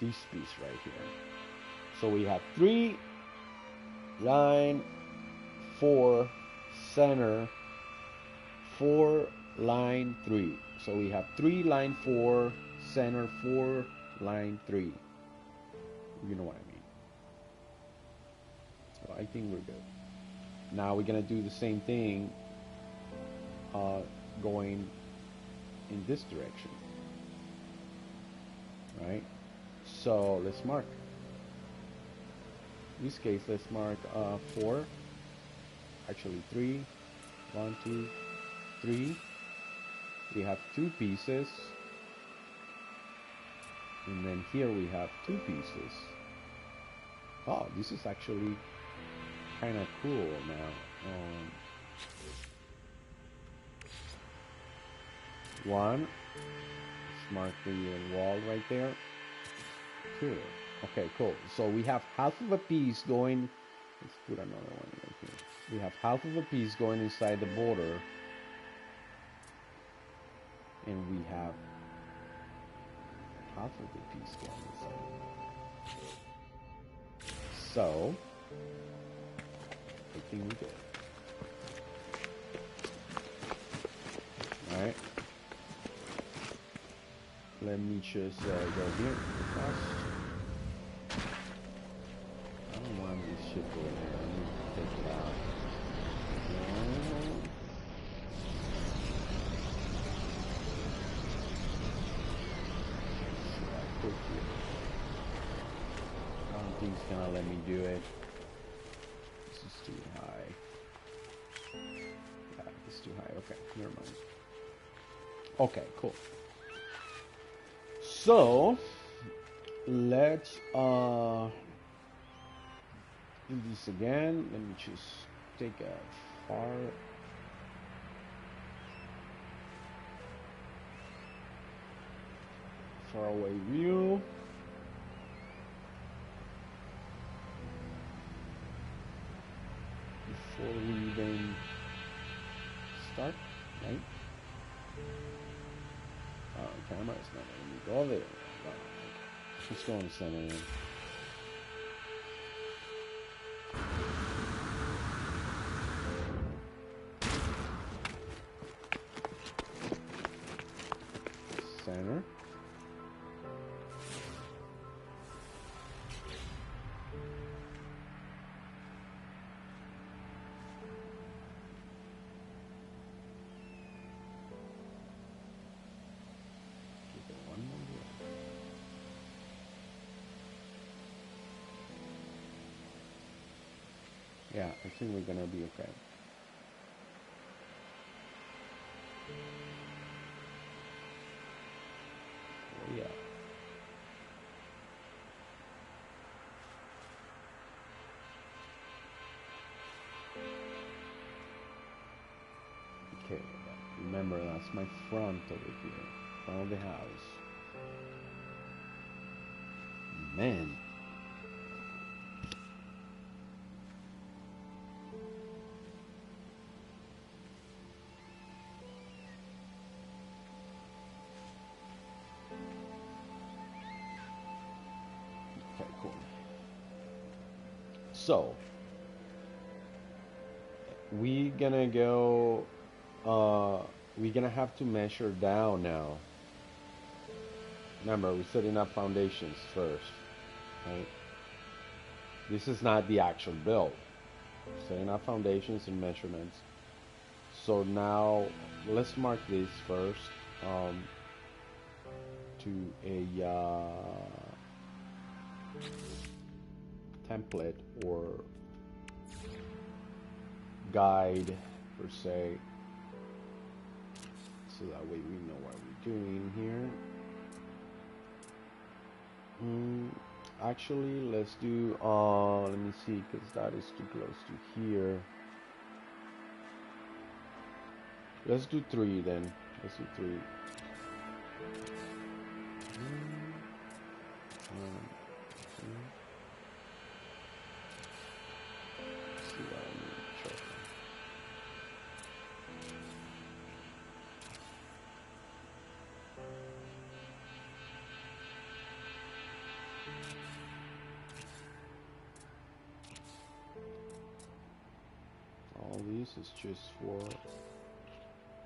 this piece right here. So we have 3 line 4, center 4, line 3. So we have 3, line 4, center 4, line 3. You know what I mean. So I think we're good. Now we're gonna do the same thing going in this direction. Right? So let's mark. In this case, let's mark 4. Actually 3. 1, 2, 3. We have 2 pieces. And then here we have 2 pieces. Oh, this is actually kind of cool now. One. Let's mark the wall right there. 2. Okay, cool. So we have half of a piece going. Let's put another one right here. We have half of a piece going inside the border. And we have half of the piece going inside. So, I think we did. Alright. Let me just go here first. I don't want this shit over here. I need to take it out. I don't think it's gonna let me do it. This is too high. Yeah, it's too high. Okay, never mind. Okay, cool. So let's do this again. Let me just take a far away view. Before we even start, right? Oh, camera is not letting me go there. Oh, let's go in the center. Center. Yeah, I think we're gonna be okay. Oh, yeah. Okay, remember that's my front over here, front of the house. Man. Okay, cool. So we're gonna go we're gonna have to measure down now. Remember, we're setting up foundations first, right? This is not the actual build. We're setting up foundations and measurements. So now let's mark this first to a template or guide per se, so that way we know what we're doing here. Actually, let's do let me see, because that is too close to here. Let's do 3 then. Let's do 3. See what I mean. Sure. This is just for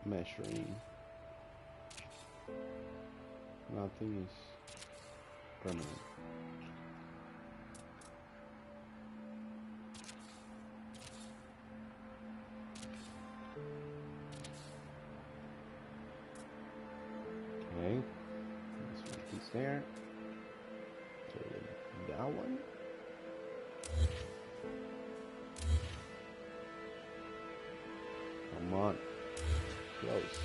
measuring. Nothing is permanent. Okay, let's put this there. Okay, that one. Come on, close.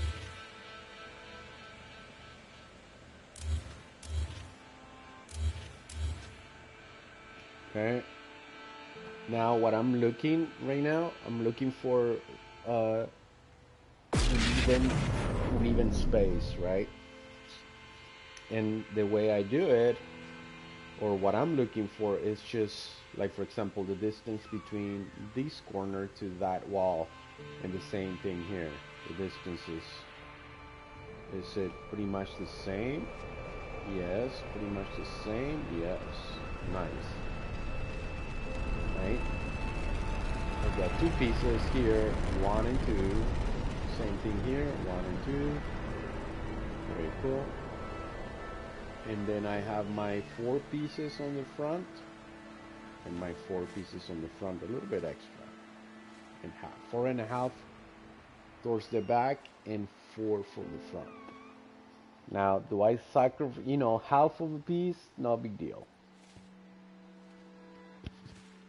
Okay. Now what I'm looking right now, I'm looking for uneven space, right? And the way I do it, or what I'm looking for, is just like, for example, the distance between this corner to that wall, and the same thing here. The distance is it pretty much the same? Yes, pretty much the same. Yes, nice. Right? I've got two pieces here, 1 and 2. Same thing here, 1 and 2. Very cool. And then I have my 4 pieces on the front, and my 4 pieces on the front, a little bit extra, and half, 4.5 towards the back, and 4 from the front. Now, do I sacrifice, half of a piece? No big deal.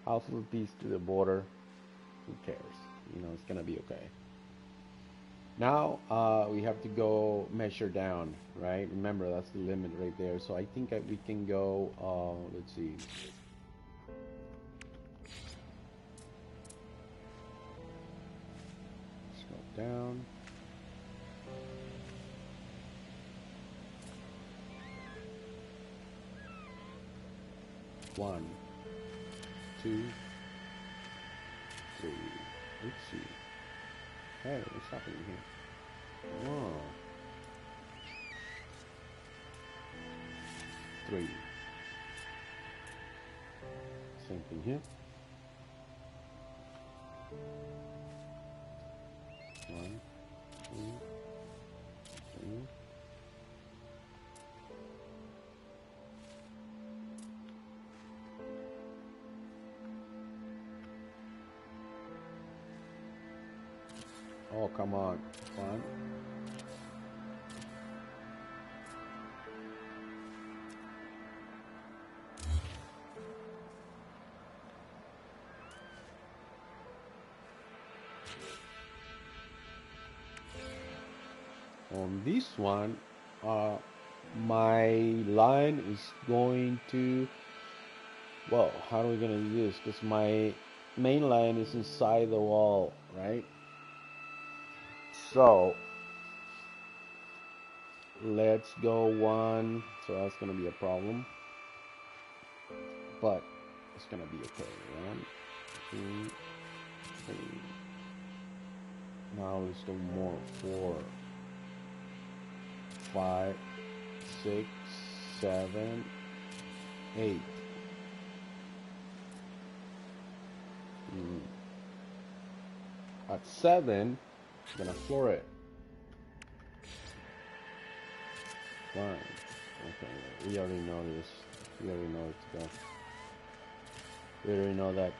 Half of a piece to the border, who cares? It's gonna be okay. Now we have to go measure down, right? Remember, that's the limit right there. So I think we can go, let's see. Let's go down. One, 2, 3. Let's see. Hey, what's happening here? Oh. 3. Same thing here. 1, 2, 3. Oh, come on. 1. On this one, my line is going to, well, how are we going to do this? Because my main line is inside the wall, right? So let's go 1. So that's going to be a problem, but it's going to be okay. 1, 2, 3. Now let's do more. 4, 5, 6, 7, 8. At 7, I'm gonna floor it. 1. Okay, we already know this. We already know it's good. We already know that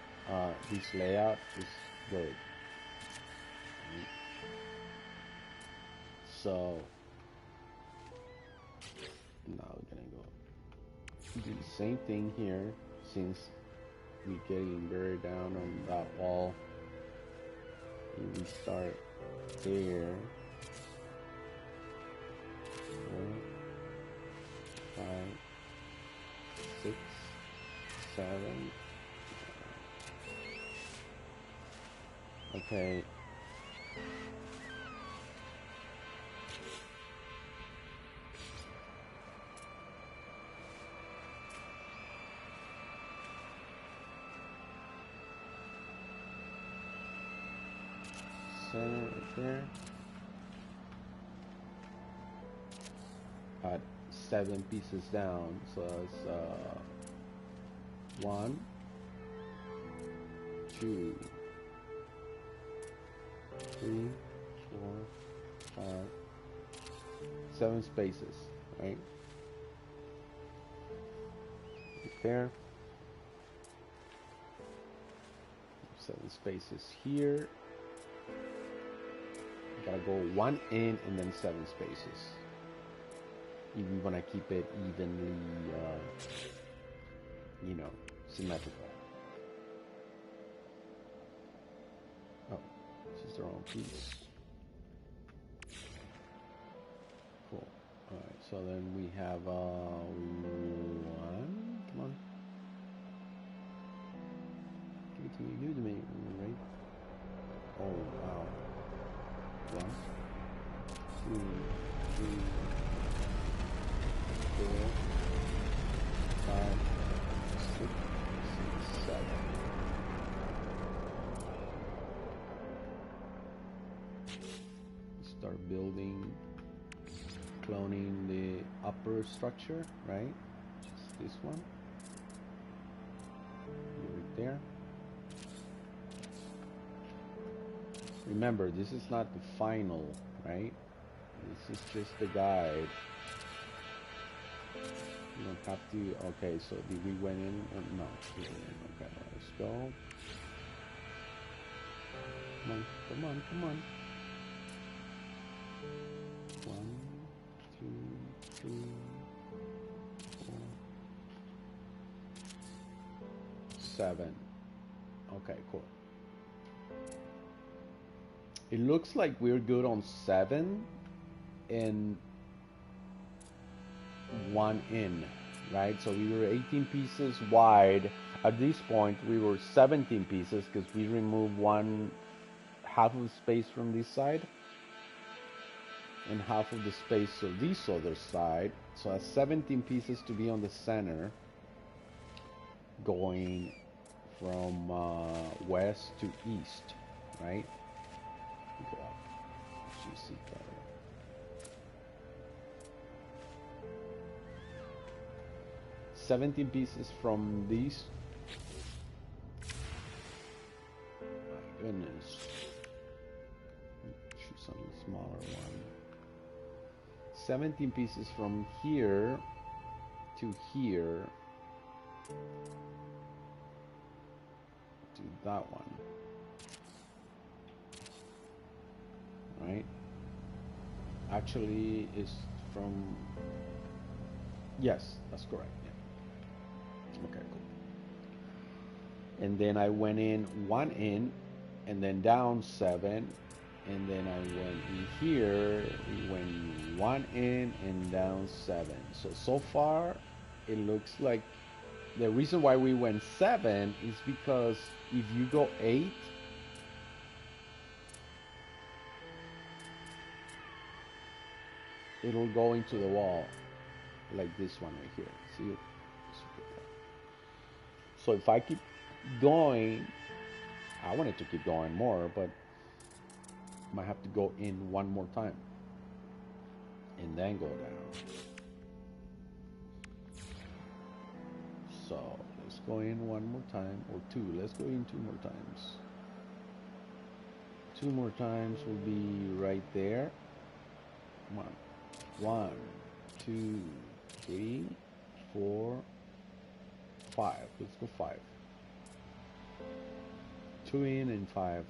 this layout is good. Right. So now we're gonna go do the same thing here, since we're getting very down on that wall. And we start there. 4, 5, 6, 7. Okay. Center right there. At 7 pieces down, so it's 1, 2, 3, 4, 5, 7 spaces, right? Right there. 7 spaces here. Gotta go 1 in and then 7 spaces. If you want to keep it evenly, you know, symmetrical. Oh, this is the wrong piece. Cool. Alright, so then we have 1. Come on. Give it to me, give it to me, right? Oh, wow. 1, 2, 3, 4, 5, 6, 7. Start building, cloning the upper structure, right? Just this one. Right there. Remember, this is not the final, right? This is just the guide. You don't have to. Okay, so did we went in? No, we didn't. Okay, let's go. Come on, come on, come on. 1, 2, 3, 4, 7. Okay, cool. It looks like we're good on 7 and 1 in, right? So we were 18 pieces wide. At this point, we were 17 pieces because we removed half of the space from this side and half of the space of this other side. So that's 17 pieces to be on the center, going from west to east, right? You see better. $17 pieces from these. My goodness. Choose something smaller one. 17 pieces from here to here to that one. Right? Actually, is from. Yes, that's correct. Yeah. Okay, cool. And then I went in 1 in, and then down 7, and then I went in here. We went 1 in and down 7. So far, it looks like the reason why we went 7 is because if you go 8. It'll go into the wall like this one right here. See it? So if I keep going, I want it to keep going more, but I might have to go in 1 more time and then go down. So let's go in 1 more time, or 2. Let's go in 2 more times. 2 more times will be right there. Come on. 1, 2, 3, 4, 5. Let's go 5. 2 in and 5.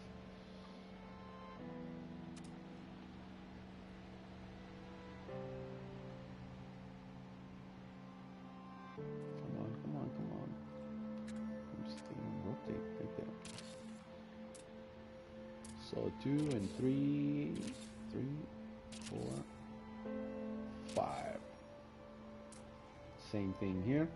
Come on, come on, come on. I'm just going to rotate right there. So 2 and 3, 4, 5. Same thing here.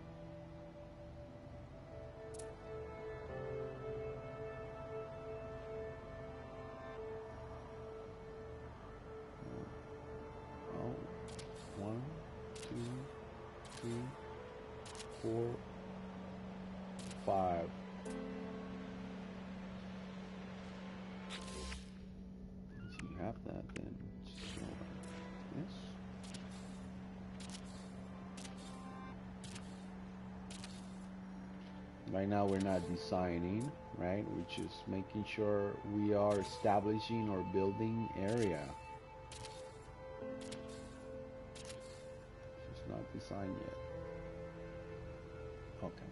Oh, 1, 2, 3, 4, 5. If you have that, then just go like this. Right now we're not designing, right? We're just making sure we are establishing our building area. It's not designed yet. Okay.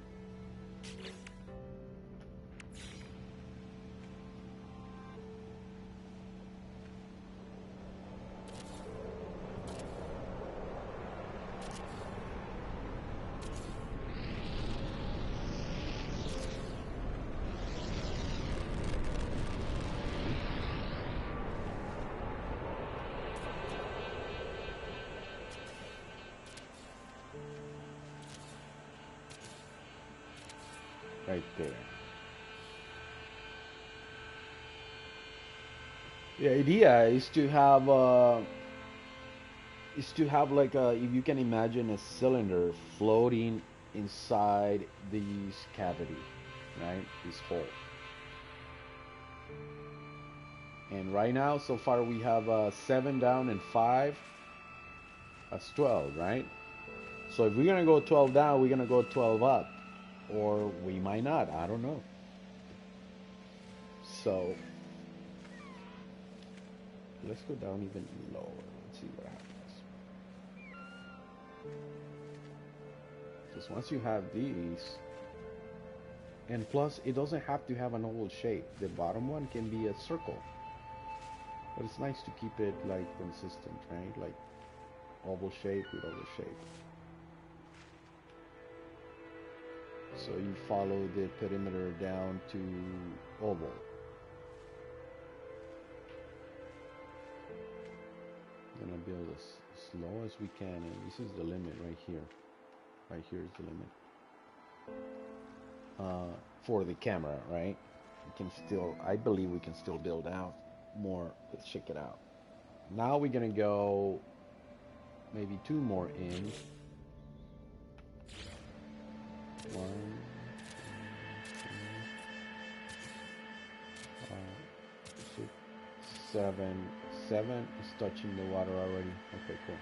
Right there. The idea is to have like a, if you can imagine a cylinder floating inside this cavity, right? This hole. And right now, so far we have 7 down and 5. That's 12, right? So if we're gonna go 12 down, we're gonna go 12 up. Or we might not, I don't know. So let's go down even lower. Let's see what happens. Because once you have these, and plus it doesn't have to have an oval shape. The bottom one can be a circle. But it's nice to keep it like consistent, right? Like oval shape with oval shape. So you follow the perimeter down to oval. I'm gonna build as slow as we can, and this is the limit right here. Right here is the limit. For the camera, right? We can still, I believe we can still build out more. Let's check it out. Now we're gonna go maybe 2 more in. 1, 2, 3, 4, 5, 6, 7. 7 is touching the water already. Okay, cool.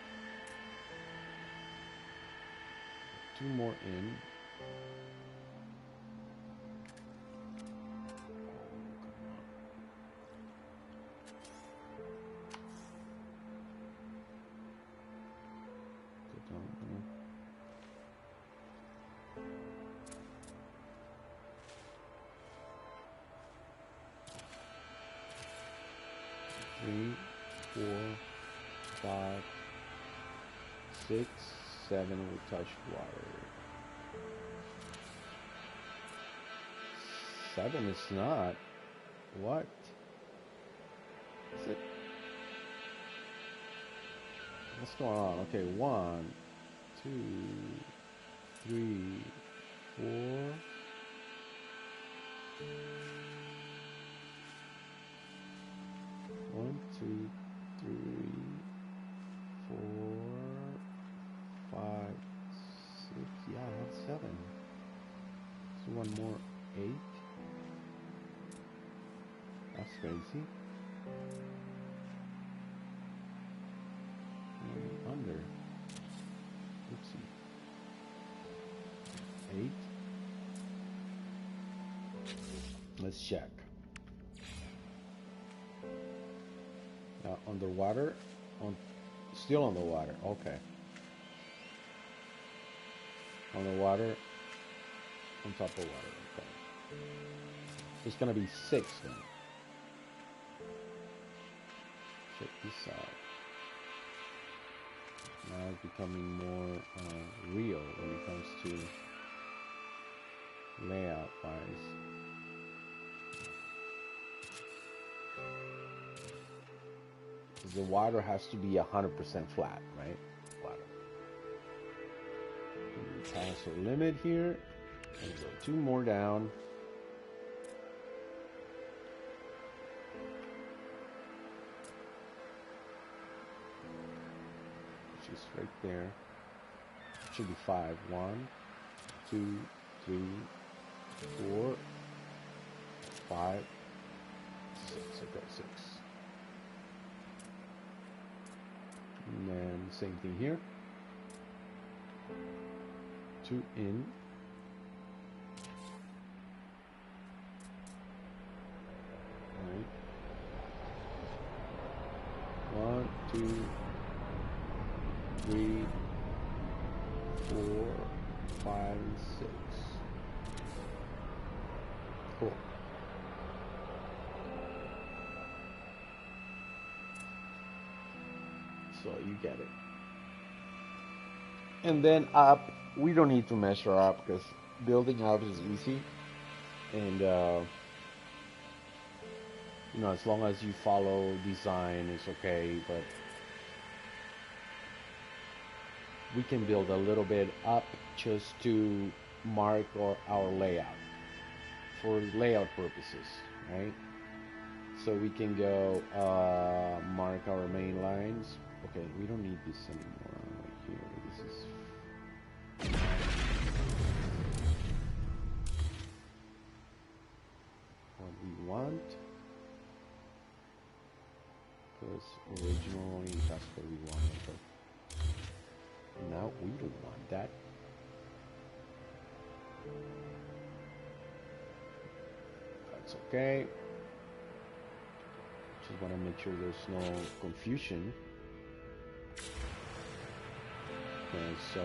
2 more in. Go down there. 3, 4, 5, 6, 7 will touch water. 7 is not. What? Is it? What's going on? Okay, 1, 2, 3, 4. One, 2, 3, 4, 5, 6. Yeah, I have 7. So 1 more, 8. That's crazy. And under. Oopsie. 8. Let's check. Underwater, still underwater. Okay. Underwater, on top of water. Okay. It's gonna be 6 then. Check this out. Now it's becoming more real when it comes to layout wise. The water has to be 100% flat, right? Water. Pass our limit here. And go 2 more down. Which is right there. Should be 5. 1, 2, 3, 4, 5, 6. Okay, 6. And then same thing here. 2 in. and 6. Cool. So you get it. And then up, we don't need to measure up because building up is easy. And you know, as long as you follow design, it's okay. But we can build a little bit up just to mark our layout for layout purposes, right? So we can go mark our main lines. Okay, we don't need this anymore right here. This is what we want. Because originally that's what we wanted, but now we don't want that. That's okay. Just want to make sure there's no confusion. Okay, so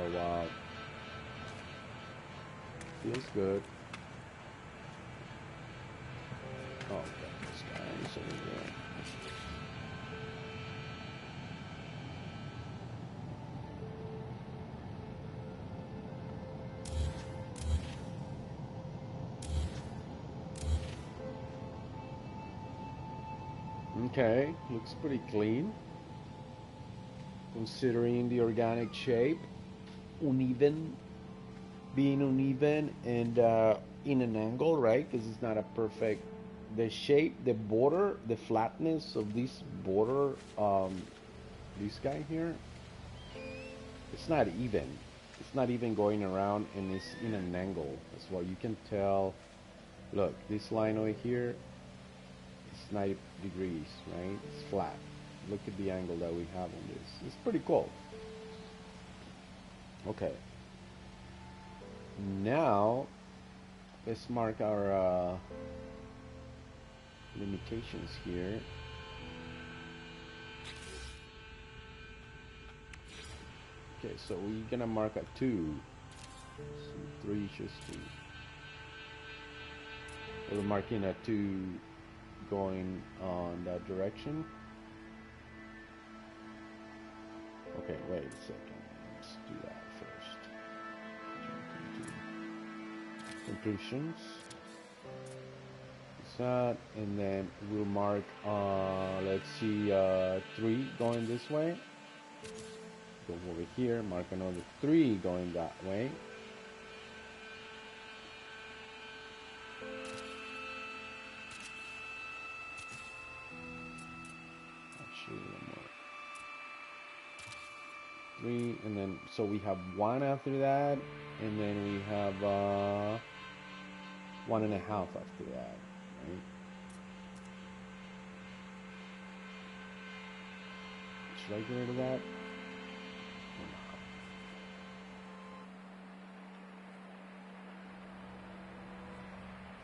feels good. Oh, got this guy. So there. Okay, looks pretty clean considering the organic shape. Uneven, being uneven and in an angle, right? Because it's not a perfect, the shape, the border, the flatness of this border, this guy here, it's not even. It's not even going around, and it's in an angle as well. You can tell, look, this line over here, 90 degrees, right? It's flat. Look at the angle that we have on this. It's pretty cool. Okay. Now, let's mark our limitations here. Okay, so we're gonna mark a 2. So 3 just 2. We're marking a 2 going on that direction. Okay, wait a second. Let's do that first. Conclusions. That, and then we'll mark, let's see, 3 going this way. Go over here, mark another 3 going that way. Three, and then so we have 1 after that, and then we have 1.5 after that, right? Should I get rid of that?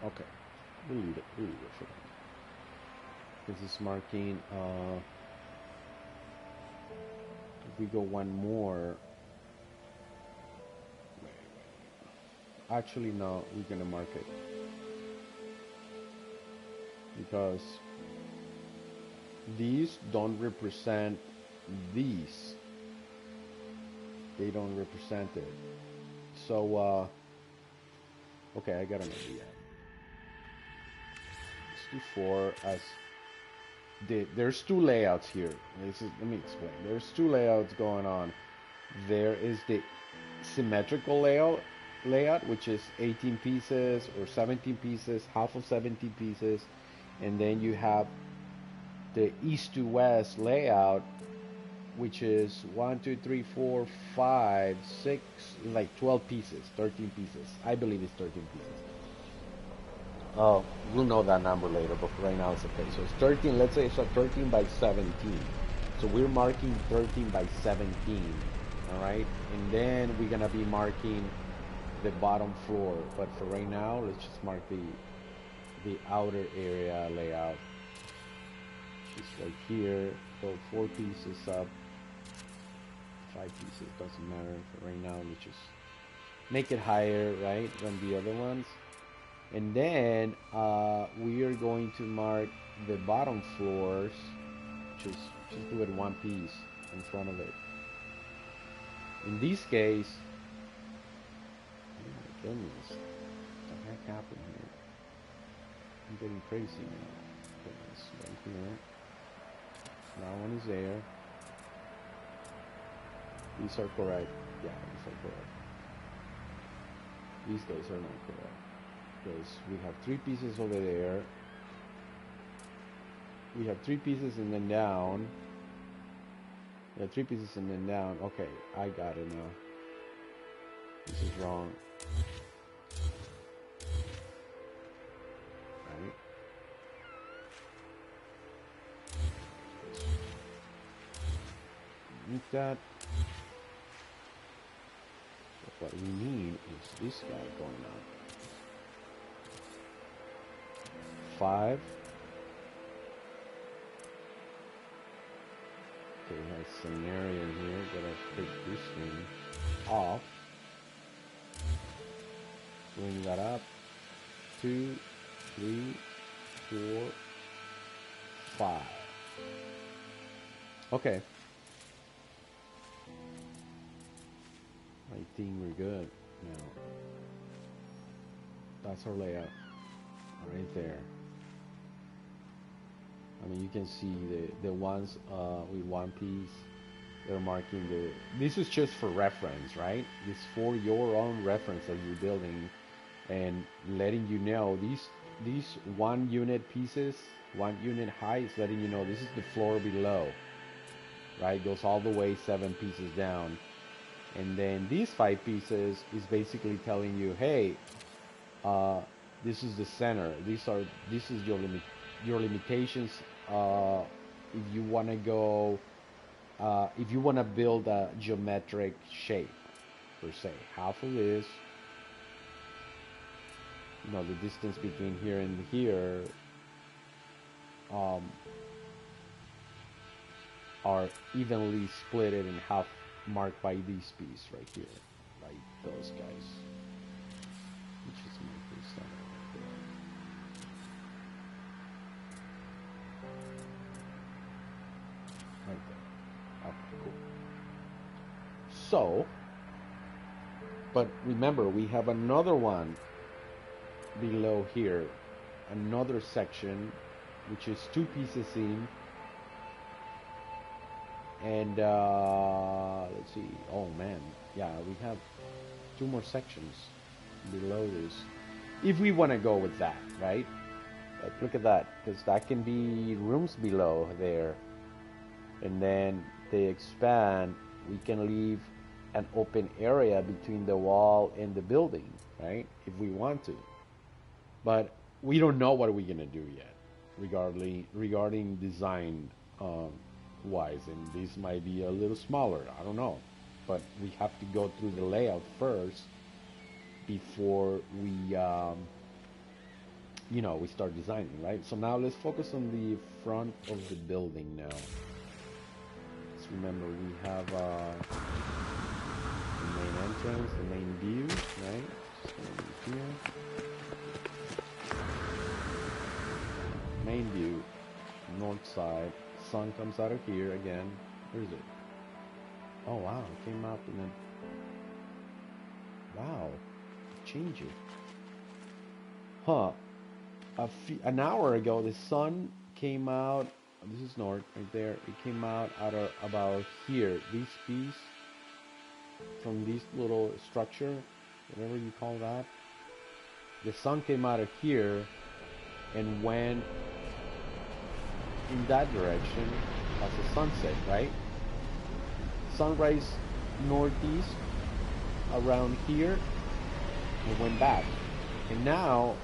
Okay, we'll leave it for now. This is marking. If we go 1 more, actually no, we're gonna mark it because these don't represent these. They don't represent it. So okay, I got an idea. Let's do 4 as there's 2 layouts here. Let me explain. There's 2 layouts going on. There is the symmetrical layout, which is 18 pieces or 17 pieces, half of 17 pieces, and then you have the east to west layout, which is 1, 2, 3, 4, 5, 6, like 12 pieces, 13 pieces. I believe it's 13 pieces. Oh, we'll know that number later, but for right now it's okay. So it's 13, let's say it's a 13 by 17. So we're marking 13 by 17, all right? And then we're gonna be marking the bottom floor. But for right now, let's just mark the outer area layout. Just right here, go 4 pieces up, 5 pieces, doesn't matter. For right now, let's just make it higher, right, than the other ones. And then we are going to mark the bottom floors. Just do it one piece in front of it. In this case, oh my goodness, what the heck happened here? I'm getting crazy now. Goodness, right here. That one is there. These are correct. Yeah, these are correct. These guys are not correct. Because we have 3 pieces over there. We have 3 pieces and then down. We have 3 pieces and then down. Okay, I got it now. This is wrong. Right? Need that. But what we need is this guy going up. 5. Okay, we have some area in here. Gotta take this thing off. Bring that up. 2, 3, 4, 5. Okay. I think we're good now. That's our layout. Right there. I mean, you can see the ones with one piece. They're marking the. This is just for reference, right? It's for your own reference as you're building, and letting you know these 1 unit pieces, 1 unit high is letting you know this is the floor below, right? Goes all the way 7 pieces down, and then these 5 pieces is basically telling you, hey, this is the center. This is your limitations. If you want to go, if you want to build a geometric shape, per se, half of this, you know, the distance between here and here, are evenly split in half, marked by this piece right here, like those guys, which is my first center. Right there. Okay, cool. So, but remember, we have another one below here, another section, which is 2 pieces in, and let's see. Oh man, yeah, we have 2 more sections below this, if we want to go with that, right? Like, look at that, because that can be rooms below there. And then they expand, we can leave an open area between the wall and the building, right? If we want to. But we don't know what we're gonna do yet, regarding design wise, and this might be a little smaller, I don't know. But we have to go through the layout first before we you know, we start designing, right? So now let's focus on the front of the building now. Remember, we have the main entrance, the main view, right? So here. Main view, north side. Sun comes out of here again. Where is it? Oh wow, it came out in a. Wow, change it. Huh? An hour ago, the sun came out. This is north, right there. It came out of about here. This piece from this little structure, whatever you call that. The sun came out of here and went in that direction as a sunset, right? Sunrise northeast around here and went back. And now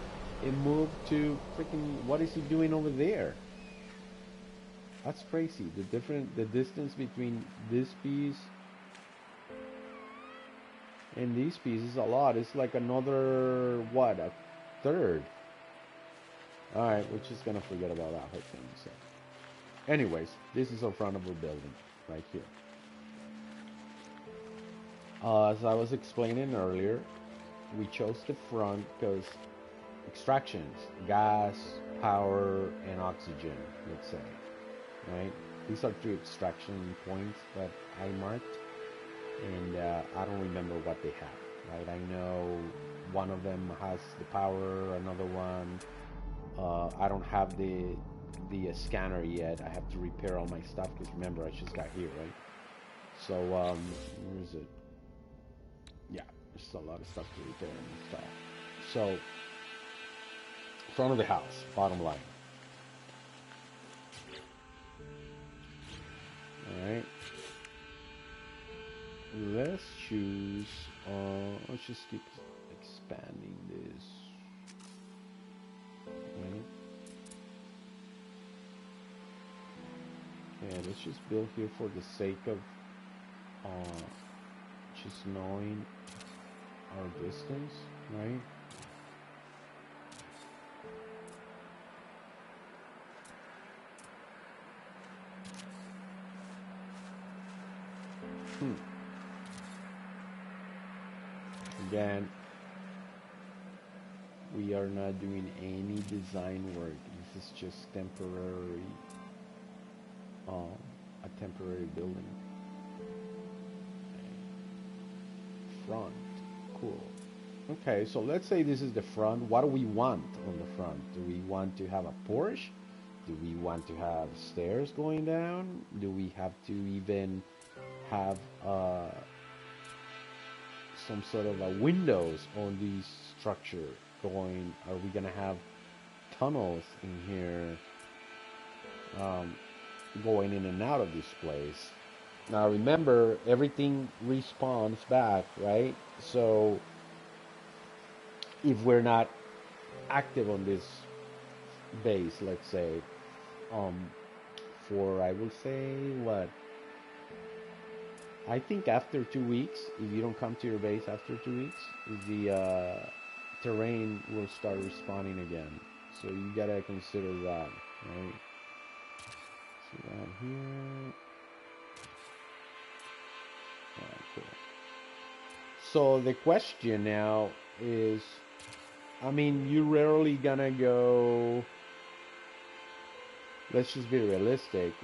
it moved to freaking, what is he doing over there? That's crazy. The distance between this piece and this piece is a lot. It's like another, what, a third. Alright, we're just gonna forget about that whole thing. So, anyways, this is our front of our building, right here. As I was explaining earlier, we chose the front because extractions, gas, power, and oxygen, let's say, right? These are three extraction points that I marked, and I don't remember what they have, right? I know one of them has the power, another one, I don't have the scanner yet. I have to repair all my stuff because remember, I just got here, right? So, where is it? Yeah, there's a lot of stuff to repair and stuff. So, front of the house, bottom line. Alright. Let's choose, let's just keep expanding this. Right. Okay, let's just build here for the sake of just knowing our distance, right? Again, we are not doing any design work. This is just temporary, a temporary building. Front, cool. Okay, so let's say this is the front. What do we want on the front? Do we want to have a porch? Do we want to have stairs going down? Do we have to even have some sort of windows on this structure going? Are we gonna have tunnels in here going in and out of this place? Now remember, everything respawns back, right? So if we're not active on this base, let's say, for, I will say, what? I think after 2 weeks, if you don't come to your base after 2 weeks, the terrain will start respawning again. So you gotta consider that, right? See that here. Alright, cool. So the question now is, I mean, you're rarely gonna go, let's just be realistic.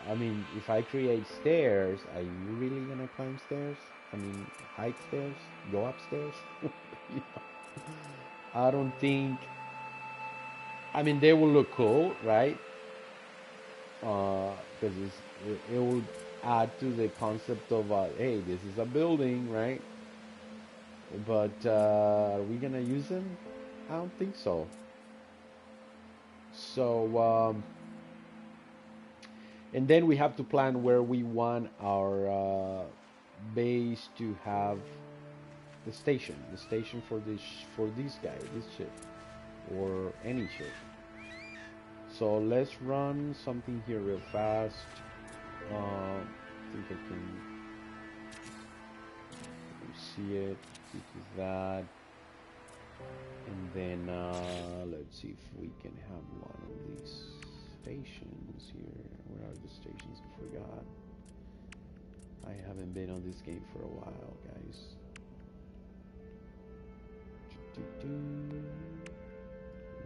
I mean, if I create stairs, are you really gonna climb stairs? I mean, hike stairs? Go upstairs? You know, I don't think, I mean, they will look cool, right? Because it will add to the concept of, hey, this is a building, right? But are we gonna use them? I don't think so. So, and then we have to plan where we want our base to have the station for this guy, this ship, or any ship. So let's run something here real fast. I think I can see it. This is that, and then let's see if we can have one of these stations here. Where are the stations? I forgot. I haven't been on this game for a while, guys.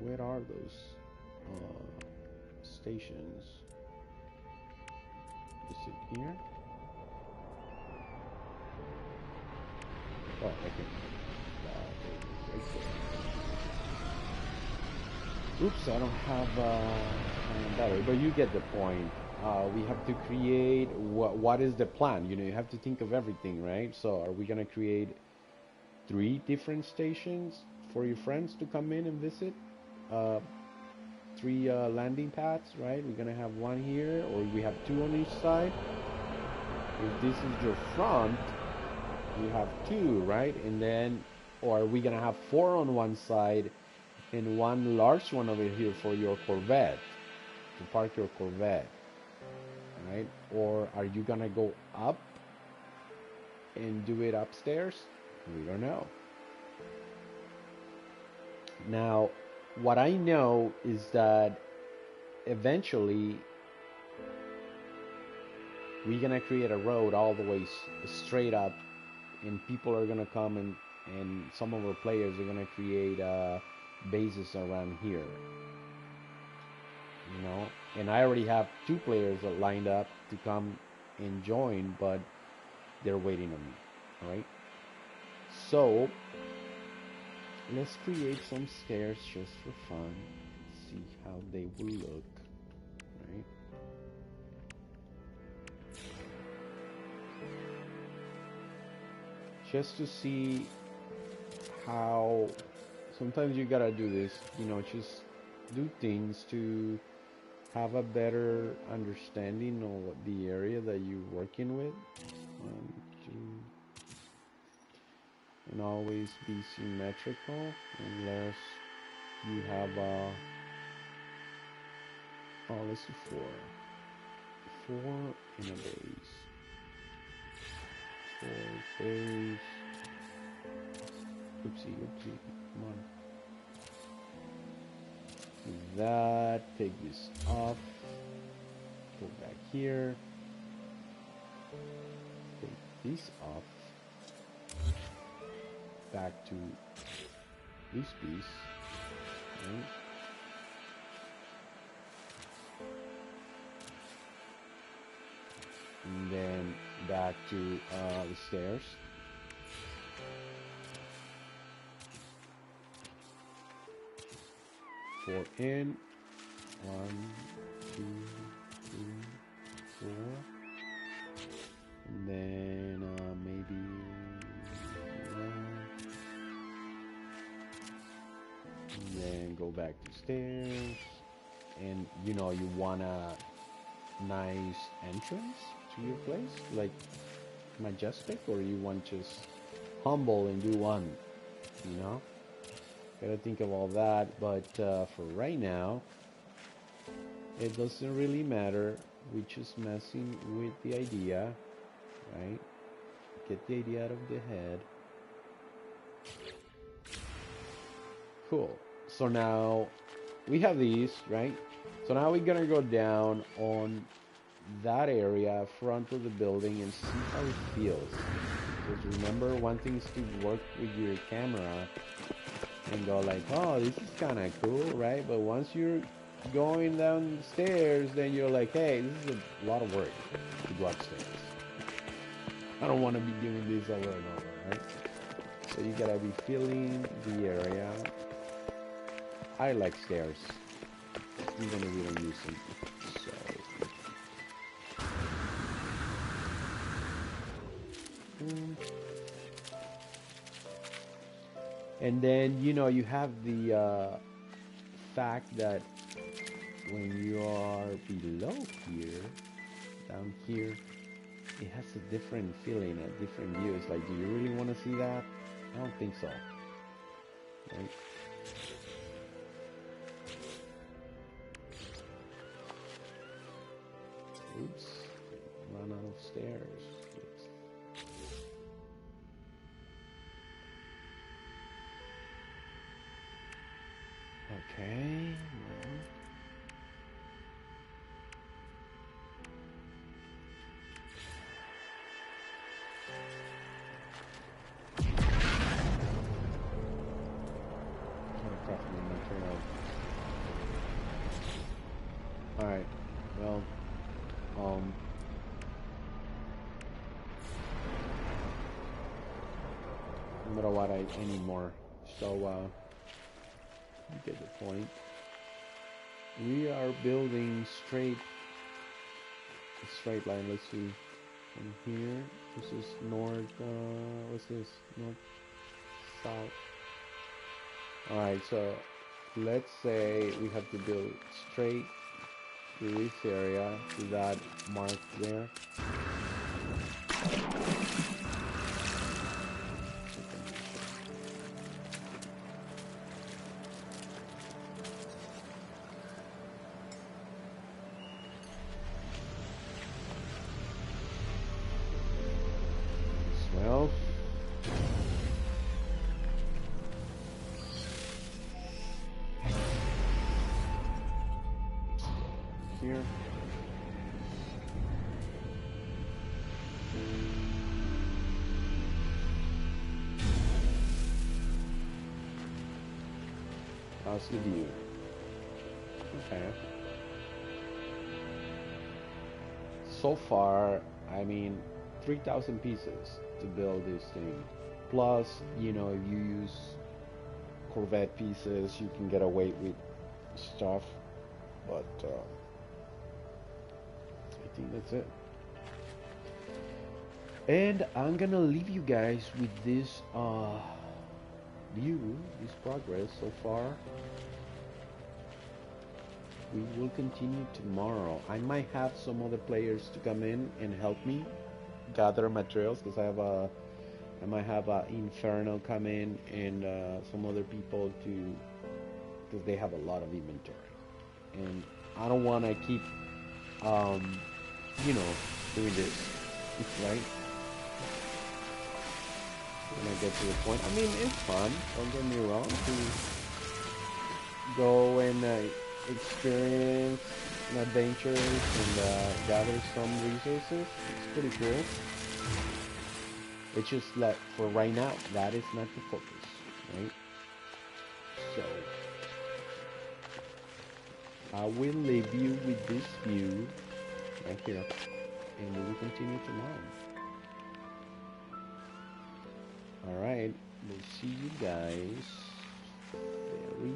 Where are those stations? Is it here? Oh, okay. Right there. Oops, I don't have battery, but you get the point. We have to create what is the plan? You know, you have to think of everything, right? So, are we gonna create 3 different stations for your friends to come in and visit? 3 landing pads, right? We're gonna have 1 here, or we have 2 on each side. If this is your front, you have 2, right? And then, or are we gonna have 4 on one side and 1 large one over here for your Corvette, to park your Corvette, right? Or are you gonna go up and do it upstairs? We don't know. Now, what I know is that eventually we're gonna create a road all the way straight up and people are gonna come and some of our players are gonna create bases around here. You know, and I already have 2 players that lined up to come and join, but they're waiting on me. All right. So let's create some stairs just for fun. See how they will look. Right. Just to see how sometimes you gotta do this, you know, just do things to have a better understanding of the area that you're working with. 1, 2, and always be symmetrical unless you have a, oh, let's do 4 in a base. 4 base. Oopsie, come on. Do that, take this off, go back here, take this off, back to this piece, right? And then back to the stairs. Four in, 1, 2, 3, 4, and then maybe 1, and then go back to stairs, and you know you want a nice entrance to your place, like majestic, or you want just humble and do one, you know. Gotta think of all that, but for right now, it doesn't really matter. We're just messing with the idea, right? Get the idea out of the head. Cool. So now we have these, right? So now we're gonna go down on that area, front of the building, and see how it feels. Because remember, one thing is to work with your camera and go like, oh, this is kind of cool, right? But once you're going down the stairs, then you're like, hey, this is a lot of work to go upstairs. I don't want to be doing this over and over, right? So you gotta be feeling the area. I like stairs, even if we don't use them. So. And then, you know, you have the fact that when you are below here, down here, it has a different feeling, a different view. It's like, do you really want to see that? I don't think so. Right? Oops, run out of stairs. Okay, well. Alright, well, no matter what, I need more. So, you get the point. We are building straight line. Let's see, from here. This is north. What's this? North, south. All right. So let's say we have to build straight to this area, to that mark there. Here. How's the view? Okay. So far, I mean, 3,000 pieces to build this thing. Plus, you know, if you use Corvette pieces, you can get away with stuff. But I think that's it. And I'm gonna leave you guys with this view, this progress so far. We will continue tomorrow. I might have some other players to come in and help me gather materials, because I might have Inferno come in and some other people to, because they have a lot of inventory, and I don't want to keep you know, doing this, right? When I get to the point, I mean, it's fun, don't get me wrong, to go and experience adventures and gather some resources. It's pretty cool. It's just that for right now, that is not the focus, right? So I will leave you with this view right here, and we will continue tomorrow. Alright, we'll see you guys very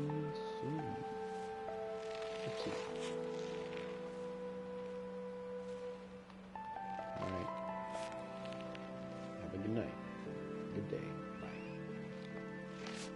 soon. Let's see. Alright. Have a good night. Good day.